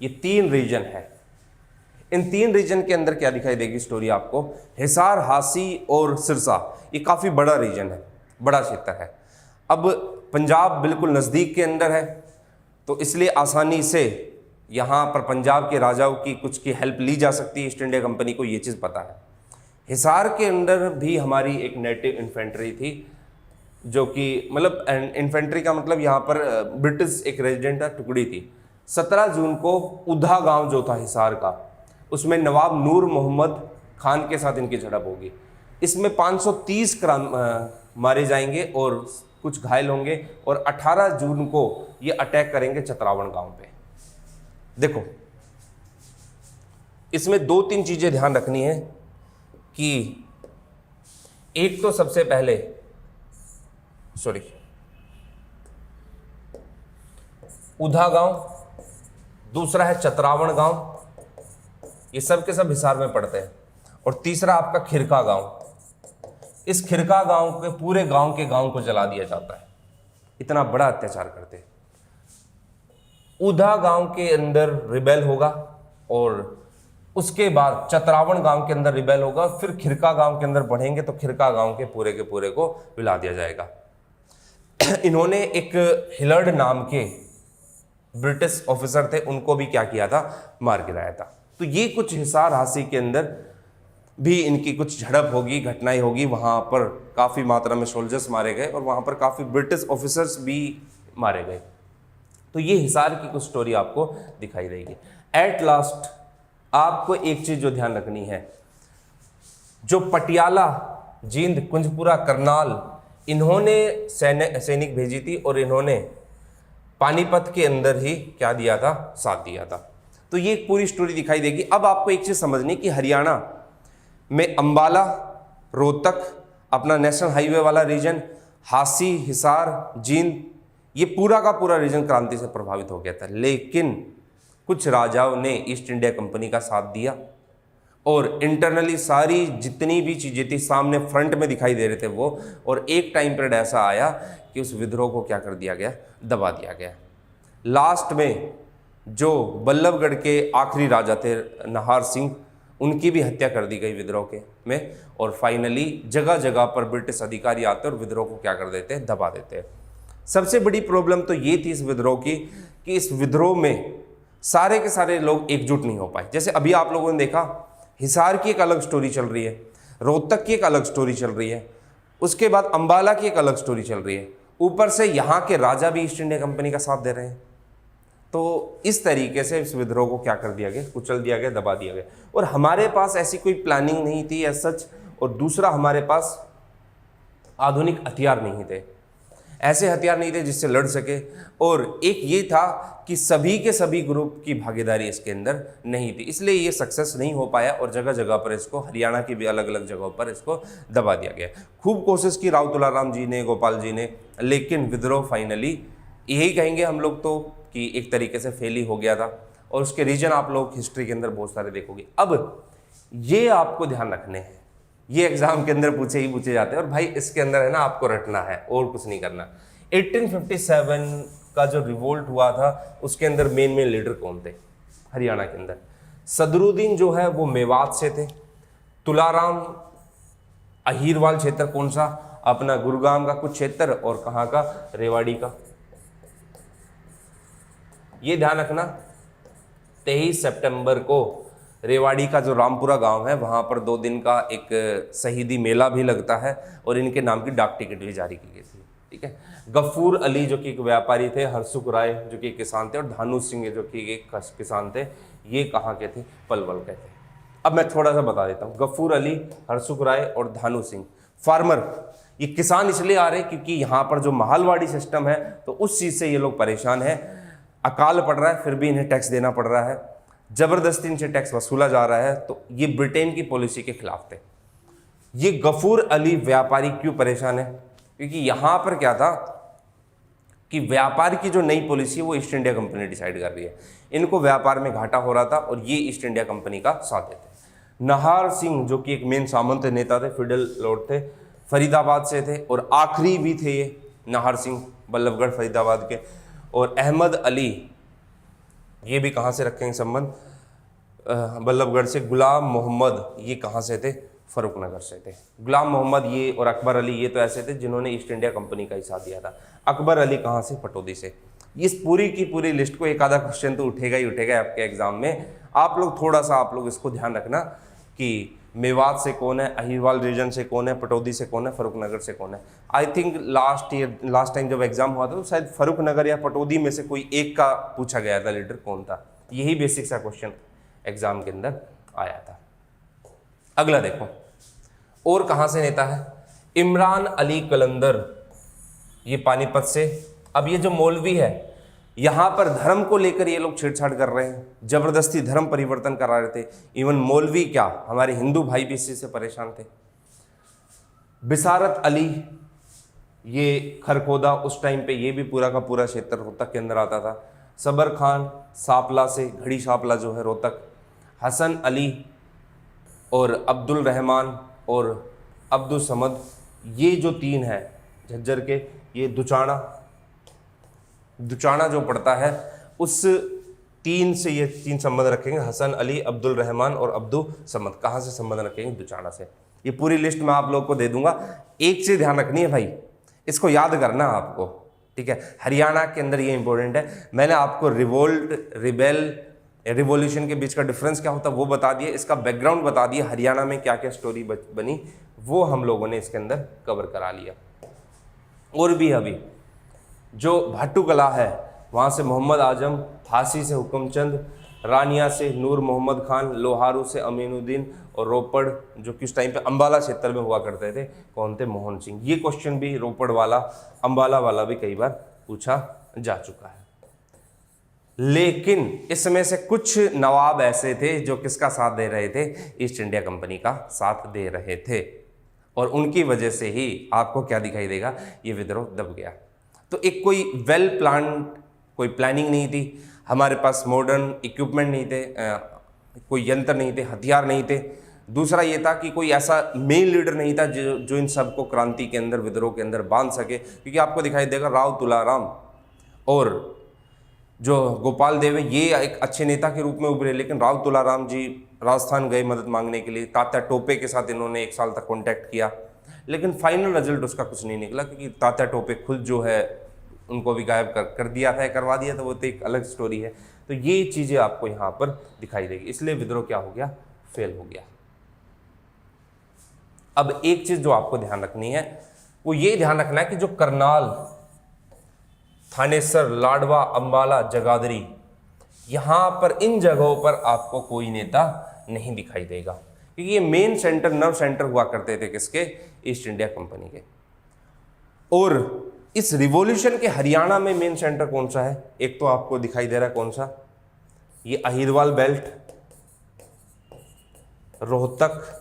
ये 3 रीजन है। इन 3 रीजन के अंदर क्या दिखाई देगी स्टोरी आपको, हिसार, हासी और सिरसा, ये काफी बड़ा रीजन है, बड़ा क्षेत्र है। अब पंजाब बिल्कुल नजदीक के अंदर है, तो इसलिए आसानी से यहाँ पर पंजाब के राजाओं की कुछ की हेल्प ली जा सकती है। ईस्ट इंडिया कंपनी को ये चीज़ पता है। हिसार के अंदर भी हमारी एक नेटिव इन्फेंट्री थी, जो कि मतलब इन्फेंट्री का मतलब यहाँ पर ब्रिटिश एक रेजिडेंट टुकड़ी थी। 17 जून को उधा गांव जो था हिसार का, उसमें नवाब नूर मोहम्मद खान के साथ इनकी झड़प होगी। इसमें 530 मारे जाएंगे और कुछ घायल होंगे, और 18 जून को ये अटैक करेंगे चतरावण गांव पे। देखो इसमें 2-3 चीजें ध्यान रखनी है कि एक तो सबसे पहले उधा गांव, दूसरा है चतरावण गांव, ये सब के सब हिसार में पड़ते हैं, और तीसरा आपका खिरका गांव। इस खिरका गांव के पूरे गांव के गांव को जला दिया जाता है, इतना बड़ा अत्याचार करते हैं। उधा गांव के अंदर रिबेल होगा, और उसके बाद चतरावण गांव के अंदर रिबेल होगा, फिर खिरका गांव के अंदर बढ़ेंगे तो खिरका गांव के पूरे को विला दिया जाएगा। इन्होंने एक हिलर्ड नाम के ब्रिटिश ऑफिसर थे, उनको भी क्या किया था, मार गिराया था। तो ये कुछ हिसार, हासी के अंदर भी इनकी कुछ झड़प होगी, घटनाएं होगी। वहाँ पर काफ़ी मात्रा में सोल्जर्स मारे गए, और वहाँ पर काफ़ी ब्रिटिश ऑफिसर्स भी मारे गए। तो ये हिसार की कुछ स्टोरी आपको दिखाई देगी। एट लास्ट आपको एक चीज़ जो ध्यान रखनी है, जो पटियाला, जींद, कुंजपुरा, करनाल, इन्होंने सैनिक भेजी थी, और इन्होंने पानीपत के अंदर ही क्या दिया था, साथ दिया था। तो ये एक पूरी स्टोरी दिखाई देगी। अब आपको एक चीज़ समझनी कि हरियाणा में अंबाला, रोहतक, अपना नेशनल हाईवे वाला रीजन, हासी, हिसार, जींद, ये पूरा का पूरा रीजन क्रांति से प्रभावित हो गया था। लेकिन कुछ राजाओं ने ईस्ट इंडिया कंपनी का साथ दिया, और इंटरनली सारी जितनी भी चीज़ें थी सामने फ्रंट में दिखाई दे रहे थे वो, और एक टाइम पीरियड ऐसा आया कि उस विद्रोह को क्या कर दिया गया, दबा दिया गया। लास्ट में जो बल्लभगढ़ के आखिरी राजा थे नाहर सिंह, उनकी भी हत्या कर दी गई विद्रोह के में, और फाइनली जगह जगह पर ब्रिटिश अधिकारी आते और विद्रोह को क्या कर देते हैं, दबा देते हैं। सबसे बड़ी प्रॉब्लम तो ये थी इस विद्रोह की कि इस विद्रोह में सारे के सारे लोग एकजुट नहीं हो पाए। जैसे अभी आप लोगों ने देखा, हिसार की एक अलग स्टोरी चल रही है, रोहतक की एक अलग स्टोरी चल रही है, उसके बाद अंबाला की एक अलग स्टोरी चल रही है, ऊपर से यहाँ के राजा भी ईस्ट इंडिया कंपनी का साथ दे रहे हैं। तो इस तरीके से इस विद्रोह को क्या कर दिया गया, कुचल दिया गया, दबा दिया गया। और हमारे पास ऐसी कोई प्लानिंग नहीं थी एज सच, और दूसरा हमारे पास आधुनिक हथियार नहीं थे, ऐसे हथियार नहीं थे जिससे लड़ सके। और एक ये था कि सभी के सभी ग्रुप की भागीदारी इसके अंदर नहीं थी, इसलिए ये सक्सेस नहीं हो पाया, और जगह जगह पर इसको, हरियाणा की भी अलग अलग जगहों पर इसको दबा दिया गया। खूब कोशिश की राव तुलाराम जी ने, गोपाल जी ने, लेकिन विद्रोह फाइनली, यही कहेंगे हम लोग तो कि एक तरीके से फेल ही हो गया था। और उसके रीजन आप लोग हिस्ट्री के अंदर बहुत सारे देखोगे। अब ये आपको ध्यान रखने हैं, ये एग्जाम के अंदर पूछे जाते हैं, और भाई इसके अंदर है ना आपको रटना है और कुछ नहीं करना। 1857 का जो रिवोल्ट हुआ था, उसके अंदर मेन लीडर कौन थे हरियाणा के अंदर? सदरुद्दीन जो है वो मेवात से थे। तुलाराम अहीरवाल क्षेत्र कौन सा, अपना गुरुग्राम का कुछ क्षेत्र, और कहाँ का, रेवाड़ी का। ये ध्यान रखना 23 सितंबर को रेवाड़ी का जो रामपुरा गांव है वहां पर 2 दिन का एक शहीदी मेला भी लगता है और इनके नाम की डाक टिकट भी जारी की गई थी। ठीक है, गफूर अली जो कि एक व्यापारी थे, हरसुख राय जो कि एक किसान थे, और धानु सिंह जो कि एक किसान थे, ये कहाँ के थे, पलवल के थे। अब मैं थोड़ा सा बता देता हूँ, गफूर अली, हरसुख राय और धानु सिंह फार्मर। ये किसान इसलिए आ रहे क्योंकि यहाँ पर जो महालवाड़ी सिस्टम है तो उस चीज़ से ये लोग परेशान हैं। अकाल पड़ रहा है फिर भी इन्हें टैक्स देना पड़ रहा है, जबरदस्ती इनसे टैक्स वसूला जा रहा है, तो ये ब्रिटेन की पॉलिसी के खिलाफ थे। ये गफूर अली व्यापारी क्यों परेशान है, क्योंकि यहाँ पर क्या था कि व्यापार की जो नई पॉलिसी है वो ईस्ट इंडिया कंपनी डिसाइड कर रही है। इनको व्यापार में घाटा हो रहा था और ये ईस्ट इंडिया कंपनी का साथ देते। नाहर सिंह जो कि एक मेन सामंत नेता थे, फिडल लॉर्ड थे, फरीदाबाद से थे, और आखिरी भी थे ये नाहर सिंह बल्लभगढ़ फरीदाबाद के। और अहमद अली, ये भी कहाँ से रखेंगे संबंध, बल्लभगढ़ से। गुलाम मोहम्मद, ये कहाँ से थे, फरुखनगर से थे। गुलाम मोहम्मद ये और अकबर अली ये तो ऐसे थे जिन्होंने ईस्ट इंडिया कंपनी का ही साथ दिया था। अकबर अली कहाँ से, पटौदी से। इस पूरी की पूरी लिस्ट को एक आधा क्वेश्चन तो उठेगा ही उठेगा आपके एग्जाम में। आप लोग थोड़ा सा आप लोग इसको ध्यान रखना कि मेवात से कौन है, अहीरवाल रीजन से कौन है, पटौदी से कौन है, फरुखनगर से कौन है। आई थिंक लास्ट टाइम जब एग्जाम हुआ था तो शायद फरुखनगर या पटौदी में से कोई एक का पूछा गया था लीडर कौन था। यही बेसिक सा क्वेश्चन एग्जाम के अंदर आया था। अगला देखो, और कहाँ से नेता है, इमरान अली कलंदर, ये पानीपत से। अब ये जो मौलवी है यहाँ पर धर्म को लेकर ये लोग छेड़छाड़ कर रहे हैं, जबरदस्ती धर्म परिवर्तन करा रहे थे। इवन मौलवी क्या, हमारे हिंदू भाई भी इसी से परेशान थे। बिसारत अली, ये खरखोदा, उस टाइम पे ये भी पूरा का पूरा क्षेत्र रोहतक के अंदर आता था। सबर खान सापला से, घड़ी सापला जो है रोहतक। हसन अली और अब्दुल रहमान और अब्दुल समद, ये जो 3 है झज्जर के, ये दुचाना जो पड़ता है उस 3 से ये 3 संबंध रखेंगे। हसन अली, अब्दुल रहमान और अब्दुल समद कहाँ से संबंध रखेंगे, दुचाना से। ये पूरी लिस्ट मैं आप लोग को दे दूंगा। एक चीज़ ध्यान रखनी है भाई, इसको याद करना आपको, ठीक है। हरियाणा के अंदर ये इंपॉर्टेंट है। मैंने आपको रिवोल्ट, रिबेल, रिवॉल्यूशन के बीच का डिफरेंस क्या होता है वो बता दिया, इसका बैकग्राउंड बता दिया, हरियाणा में क्या क्या स्टोरी बनी वो हम लोगों ने इसके अंदर कवर करा लिया। और भी अभी जो भाटू कला है वहाँ से मोहम्मद आजम, थासी से हुक्मचंद, रानिया से नूर मोहम्मद खान, लोहारू से अमीनुद्दीन, और रोपड़ जो कि उस टाइम पे अंबाला क्षेत्र में हुआ करते थे, कौन थे, मोहन सिंह। ये क्वेश्चन भी रोपड़ वाला, अंबाला वाला भी कई बार पूछा जा चुका है। लेकिन इसमें से कुछ नवाब ऐसे थे जो किसका साथ दे रहे थे, ईस्ट इंडिया कंपनी का साथ दे रहे थे, और उनकी वजह से ही आपको क्या दिखाई देगा, ये विद्रोह दब गया। तो एक कोई वेल प्लान्ड कोई प्लानिंग नहीं थी, हमारे पास मॉडर्न इक्विपमेंट नहीं थे, कोई यंत्र नहीं थे, हथियार नहीं थे। दूसरा ये था कि कोई ऐसा मेन लीडर नहीं था जो इन सबको क्रांति के अंदर, विद्रोह के अंदर बांध सके। क्योंकि आपको दिखाई देगा राव तुलाराम और जो गोपाल देव है ये एक अच्छे नेता के रूप में उभरे, लेकिन राव तुलाराम जी राजस्थान गए मदद मांगने के लिए। तात्या टोपे के साथ इन्होंने 1 साल तक कॉन्टैक्ट किया, लेकिन फाइनल रिजल्ट उसका कुछ नहीं निकला, क्योंकि तात्या टोपे खुद जो है उनको भी गायब कर दिया था, करवा दिया था, वो तो एक अलग स्टोरी है। तो ये चीज़ें आपको यहाँ पर दिखाई देगी, इसलिए विद्रोह क्या हो गया, फेल हो गया। अब एक चीज़ जो आपको ध्यान रखनी है वो ये ध्यान रखना है कि जो करनाल, थानेसर, लाडवा, अंबाला, जगाधरी, यहाँ पर इन जगहों पर आपको कोई नेता नहीं दिखाई देगा, क्योंकि ये मेन सेंटर, नर्व सेंटर हुआ करते थे किसके, ईस्ट इंडिया कंपनी के। और इस रिवॉल्यूशन के हरियाणा में मेन सेंटर कौन सा है, एक तो आपको दिखाई दे रहा है कौन सा, ये अहीरवाल बेल्ट, रोहतक।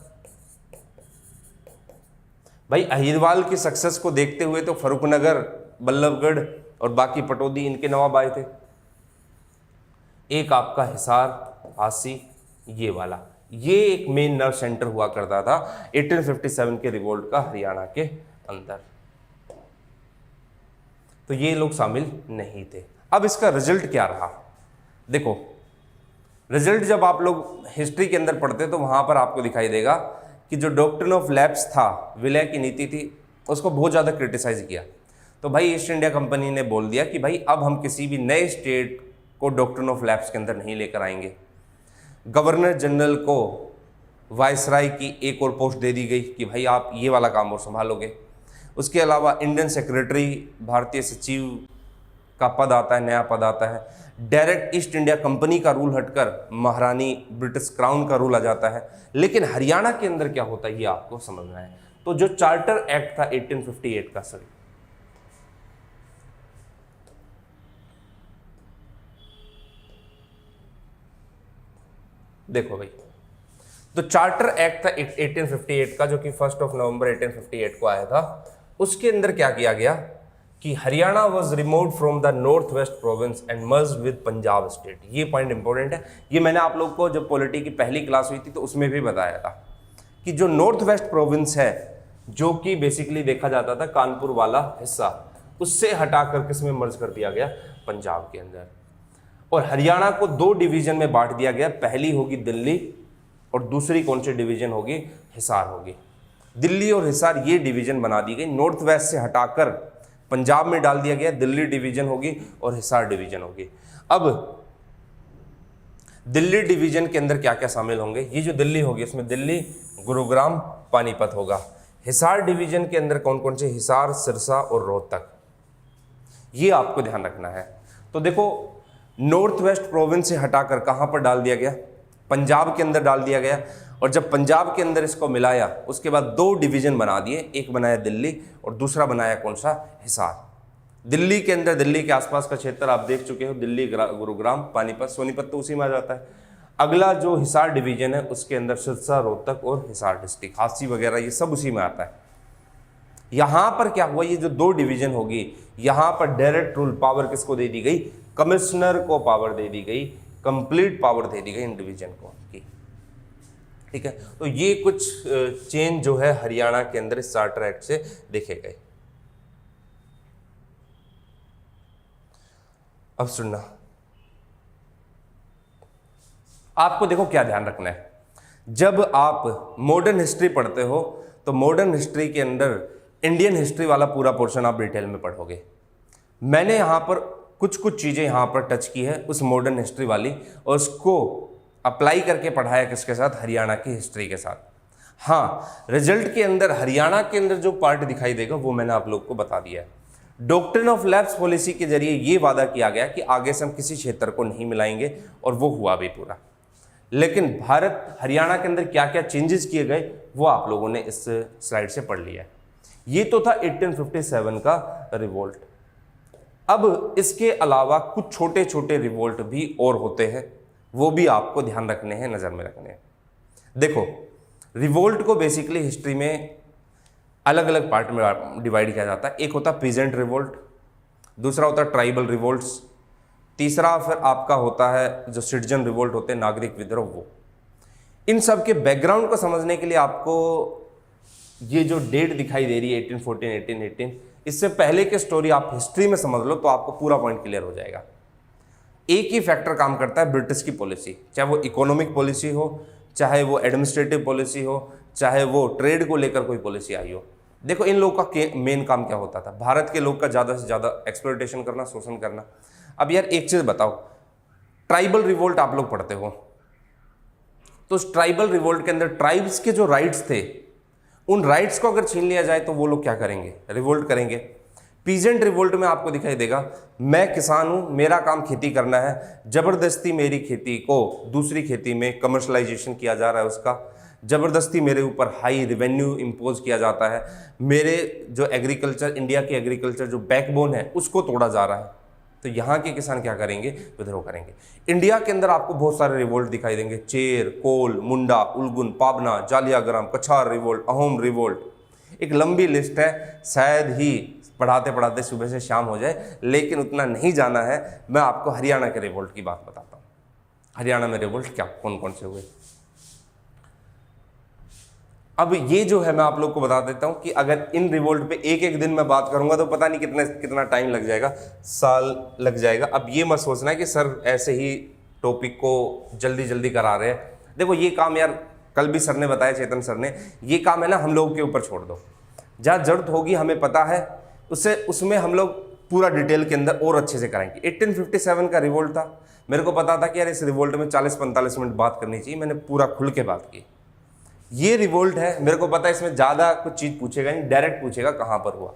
भाई अहीरवाल की सक्सेस को देखते हुए तो फरुखनगर, बल्लभगढ़ और बाकी पटौदी इनके नवाब आए थे। एक आपका हिसार, हासी, ये वाला, ये एक मेन नर्व सेंटर हुआ करता था 1857 के रिवोल्ट का हरियाणा के अंदर। तो ये लोग शामिल नहीं थे। अब इसका रिजल्ट क्या रहा, देखो रिजल्ट जब आप लोग हिस्ट्री के अंदर पढ़ते तो वहाँ पर आपको दिखाई देगा कि जो डॉक्ट्रिन ऑफ लैप्स था, विलय की नीति थी, उसको बहुत ज़्यादा क्रिटिसाइज किया। तो भाई ईस्ट इंडिया कंपनी ने बोल दिया कि भाई अब हम किसी भी नए स्टेट को डॉक्ट्रिन ऑफ लैप्स के अंदर नहीं लेकर आएंगे। गवर्नर जनरल को वायसराय की एक और पोस्ट दे दी गई कि भाई आप ये वाला काम और संभालोगे। उसके अलावा इंडियन सेक्रेटरी, भारतीय सचिव का पद आता है, नया पद आता है। डायरेक्ट ईस्ट इंडिया कंपनी का रूल हटकर महारानी ब्रिटिश क्राउन का रूल आ जाता है। लेकिन हरियाणा के अंदर क्या होता है ये आपको समझना है। तो जो चार्टर एक्ट था 1858 का, सॉरी, देखो भाई, तो चार्टर एक्ट था 1858 का, जो कि 1 नवंबर 1858 को आया था। उसके अंदर क्या किया गया कि Haryana was removed from the north west province and merged with Punjab state. ये पॉइंट इंपॉर्टेंट है। ये मैंने आप लोग को जब पॉलिटी की पहली क्लास हुई थी तो उसमें भी बताया था कि जो नॉर्थ वेस्ट प्रोविंस है, जो कि बेसिकली देखा जाता था कानपुर वाला हिस्सा, उससे हटाकर किस में मर्ज कर दिया गया, पंजाब के अंदर। और हरियाणा को 2 डिवीजन में बांट दिया गया। पहली होगी दिल्ली और दूसरी कौन सी डिवीजन होगी, हिसार होगी। दिल्ली और हिसार ये डिवीजन बना दी गई। नॉर्थ वेस्ट से हटाकर पंजाब में डाल दिया गया। दिल्ली डिवीजन होगी और हिसार डिवीजन होगी। अब दिल्ली डिवीजन के अंदर क्या क्या शामिल होंगे, ये जो दिल्ली होगी इसमें दिल्ली, गुरुग्राम, पानीपत होगा। हिसार डिवीजन के अंदर कौन कौन से, हिसार, सिरसा और रोहतक, ये आपको ध्यान रखना है। तो देखो, नॉर्थ वेस्ट प्रोविंस से हटाकर कहां पर डाल दिया गया, पंजाब के अंदर डाल दिया गया। और जब पंजाब के अंदर इसको मिलाया, उसके बाद 2 डिवीजन बना दिए। एक बनाया दिल्ली और दूसरा बनाया कौन सा, हिसार। दिल्ली के अंदर, दिल्ली के आसपास का क्षेत्र आप देख चुके हो, दिल्ली, गुरुग्राम, पानीपत, सोनीपत तो उसी में आ जाता है। अगला जो हिसार डिवीजन है उसके अंदर सिरसा, रोहतक और हिसार डिस्ट्रिक्ट, हांसी वगैरह, ये सब उसी में आता है। यहां पर क्या हुआ, ये जो 2 डिवीजन होगी, यहां पर डायरेक्ट रूल पावर किसको दे दी गई, कमिश्नर को पावर दे दी गई, कंप्लीट पावर दे दी गई इन डिवीजन को की। ठीक है, तो ये कुछ चेंज जो है हरियाणा के अंदर इस चार्टर एक्ट से देखे गए। अब सुनना, आपको देखो क्या ध्यान रखना है। जब आप मॉडर्न हिस्ट्री पढ़ते हो तो मॉडर्न हिस्ट्री के अंदर इंडियन हिस्ट्री वाला पूरा पोर्शन आप डिटेल में पढ़ोगे। मैंने यहां पर कुछ चीजें यहां पर टच की है उस मॉडर्न हिस्ट्री वाली, और उसको अप्लाई करके पढ़ाया किसके साथ, हरियाणा की हिस्ट्री के साथ। हाँ, रिजल्ट के अंदर हरियाणा के अंदर जो पार्ट दिखाई देगा वो मैंने आप लोग को बता दिया है। डॉक्ट्रिन ऑफ लैप्स पॉलिसी के जरिए ये वादा किया गया कि आगे से हम किसी क्षेत्र को नहीं मिलाएंगे, और वो हुआ भी पूरा। लेकिन भारत हरियाणा के अंदर क्या क्या चेंजेस किए गए वो आप लोगों ने इस स्लाइड से पढ़ लिया है। ये तो था 1857 का रिवोल्ट। अब इसके अलावा कुछ छोटे छोटे रिवोल्ट भी और होते हैं, वो भी आपको ध्यान रखने हैं, नज़र में रखने हैं। देखो, रिवोल्ट को बेसिकली हिस्ट्री में अलग अलग पार्ट में डिवाइड किया जाता है। एक होता है पीजेंट रिवोल्ट, दूसरा होता है ट्राइबल रिवोल्ट्स, तीसरा फिर आपका होता है जो सिटीजन रिवोल्ट होते हैं, नागरिक विद्रोह। वो इन सब के बैकग्राउंड को समझने के लिए आपको ये जो डेट दिखाई दे रही है 1814, 1818, इससे पहले की स्टोरी आप हिस्ट्री में समझ लो तो आपको पूरा पॉइंट क्लियर हो जाएगा। एक ही फैक्टर काम करता है, ब्रिटिश की पॉलिसी, चाहे वो इकोनॉमिक पॉलिसी हो, चाहे वो एडमिनिस्ट्रेटिव पॉलिसी हो, चाहे वो ट्रेड को लेकर कोई पॉलिसी आई हो। देखो, इन लोगों का मेन काम क्या होता था, भारत के लोग का ज़्यादा से ज़्यादा एक्सप्लॉयटेशन करना, शोषण करना। अब यार एक चीज़ बताओ, ट्राइबल रिवोल्ट आप लोग पढ़ते हो, तो उस ट्राइबल रिवोल्ट के अंदर ट्राइब्स के जो राइट्स थे, उन राइट्स को अगर छीन लिया जाए तो वो लोग क्या करेंगे, रिवोल्ट करेंगे। पीजेंट रिवोल्ट में आपको दिखाई देगा, मैं किसान हूं, मेरा काम खेती करना है, जबरदस्ती मेरी खेती को दूसरी खेती में कमर्शलाइजेशन किया जा रहा है, उसका जबरदस्ती मेरे ऊपर हाई रेवेन्यू इम्पोज किया जाता है, मेरे जो एग्रीकल्चर, इंडिया की एग्रीकल्चर जो बैकबोन है उसको तोड़ा जा रहा है। तो यहाँ के किसान क्या करेंगे, विद्रोह करेंगे। इंडिया के अंदर आपको बहुत सारे रिवोल्ट दिखाई देंगे, चेर, कोल, मुंडा, उलगुन, पाबना, जालियाग्राम, कछार रिवोल्ट, अहोम रिवोल्ट। एक लंबी लिस्ट है, शायद ही पढ़ाते पढ़ाते सुबह से शाम हो जाए, लेकिन उतना नहीं जाना है। मैं आपको हरियाणा के रिवोल्ट की बात बताता हूँ। हरियाणा में रिवोल्ट क्या कौन कौन से हुए। अब ये जो है मैं आप लोग को बता देता हूं कि अगर इन रिवोल्ट पे एक एक दिन मैं बात करूंगा तो पता नहीं कितना टाइम लग जाएगा, साल लग जाएगा। अब ये मत सोचना है कि सर ऐसे ही टॉपिक को जल्दी जल्दी करा रहे हैं। देखो ये काम यार कल भी सर ने बताया, चेतन सर ने, ये काम है ना हम लोगों के ऊपर छोड़ दो, जहाँ जरूरत होगी हमें पता है उसमें हम लोग पूरा डिटेल के अंदर और अच्छे से कराएंगे। 1857 का रिवोल्ट था, मेरे को पता था कि यार इस रिवोल्ट में 40-45 मिनट बात करनी चाहिए, मैंने पूरा खुल के बात की। ये रिवोल्ट है, मेरे को पता है इसमें ज़्यादा कुछ चीज़ पूछेगा नहीं, डायरेक्ट पूछेगा कहाँ पर हुआ,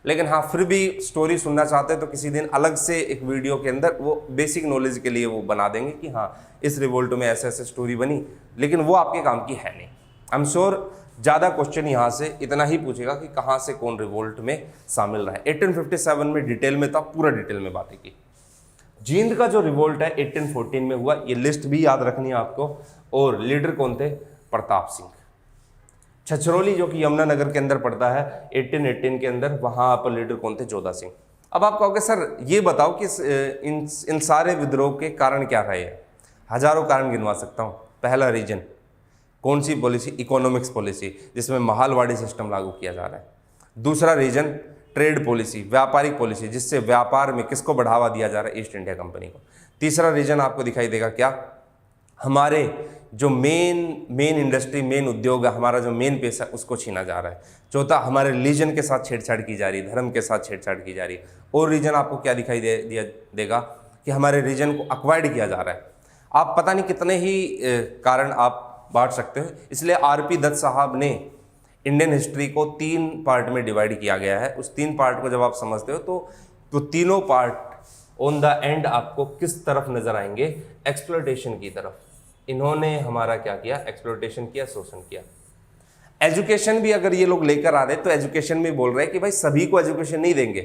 लेकिन हाँ फिर भी स्टोरी सुनना चाहते हैं तो किसी दिन अलग से एक वीडियो के अंदर वो बेसिक नॉलेज के लिए वो बना देंगे कि हाँ इस रिवोल्ट में ऐसे ऐसे स्टोरी बनी, लेकिन वो आपके काम की है नहीं। आई एम श्योर ज़्यादा क्वेश्चन यहाँ से इतना ही पूछेगा कि कहाँ से कौन रिवोल्ट में शामिल रहा है। 1857 में डिटेल में था, पूरा डिटेल में बातें की। जींद का जो रिवोल्ट है 1814 में हुआ, ये लिस्ट भी याद रखनी है आपको। और लीडर कौन थे? प्रताप सिंह। छछरौली जो कि यमुनानगर के अंदर पड़ता है 1818 के अंदर, वहाँ पर लीडर कौन थे? जोधा सिंह। अब आप कहोगे सर ये बताओ कि इन सारे विद्रोह के कारण क्या रहे हैं? हजारों कारण गिनवा सकता हूँ। पहला रीजन कौन सी पॉलिसी? इकोनॉमिक्स पॉलिसी, जिसमें महालवाड़ी सिस्टम लागू किया जा रहा है। दूसरा रीजन ट्रेड पॉलिसी, व्यापारिक पॉलिसी, जिससे व्यापार में किसको बढ़ावा दिया जा रहा है? ईस्ट इंडिया कंपनी को। तीसरा रीजन आपको दिखाई देगा क्या? हमारे जो मेन इंडस्ट्री, मेन उद्योग है, हमारा जो मेन पैसा उसको छीना जा रहा है। चौथा, हमारे रिलीजन के साथ छेड़छाड़ की जा रही है, धर्म के साथ छेड़छाड़ की जा रही है। और रीजन आपको क्या दिखाई देगा कि हमारे रीजन को अक्वायर्ड किया जा रहा है। आप पता नहीं कितने ही कारण आप बांट सकते हो। इसलिए आरपी दत्त साहब ने इंडियन हिस्ट्री को 3 पार्ट में डिवाइड किया गया है। उस 3 पार्ट को जब आप समझते हो तो तीनों पार्ट ऑन द एंड आपको किस तरफ नजर आएंगे? एक्सप्लॉयटेशन की तरफ। इन्होंने हमारा क्या किया? एक्सप्लॉयटेशन किया, शोषण किया। एजुकेशन भी अगर ये लोग लेकर आ रहे तो एजुकेशन में बोल रहे हैं कि भाई सभी को एजुकेशन नहीं देंगे,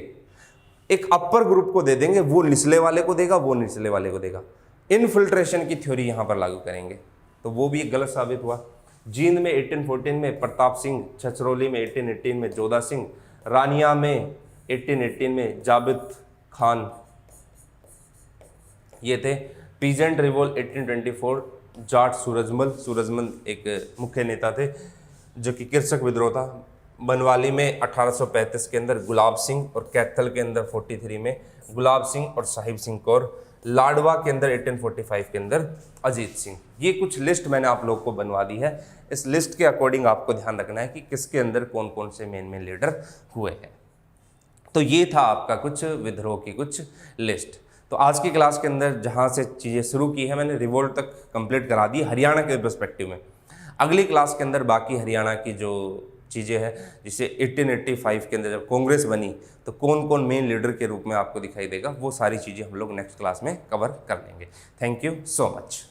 एक अपर ग्रुप को दे देंगे, वो निचले वाले को देगा, वो निचले वाले को देगा। इनफिल्ट्रेशन की थ्योरी यहाँ पर लागू करेंगे, तो वो भी एक गलत साबित हुआ। जींद में 1814 में प्रताप सिंह, छछरौली में 1818 में जोधा सिंह, रानिया में 1818 में जाबित खान, ये थे। पीजेंट रिवोल्ट 1824, जाट सूरजमल एक मुख्य नेता थे जो कि कृषक विद्रोह था। बनवाली में 1835 के अंदर गुलाब सिंह, और कैथल के अंदर 43 में गुलाब सिंह और साहिब सिंह कौर, लाडवा के अंदर 1845 के अंदर अजीत सिंह। ये कुछ लिस्ट मैंने आप लोग को बनवा दी है। इस लिस्ट के अकॉर्डिंग आपको ध्यान रखना है कि किसके अंदर कौन कौन से मेन लीडर हुए हैं। तो ये था आपका कुछ विद्रोह की कुछ लिस्ट। तो आज की क्लास के अंदर जहाँ से चीज़ें शुरू की है मैंने, रिवोल्ट तक कंप्लीट करा दी हरियाणा के पर्सपेक्टिव में। अगली क्लास के अंदर बाकी हरियाणा की जो चीज़ें हैं, जिसे 1885 के अंदर जब कांग्रेस बनी तो कौन कौन मेन लीडर के रूप में आपको दिखाई देगा, वो सारी चीज़ें हम लोग नेक्स्ट क्लास में कवर कर लेंगे। Thank you so much.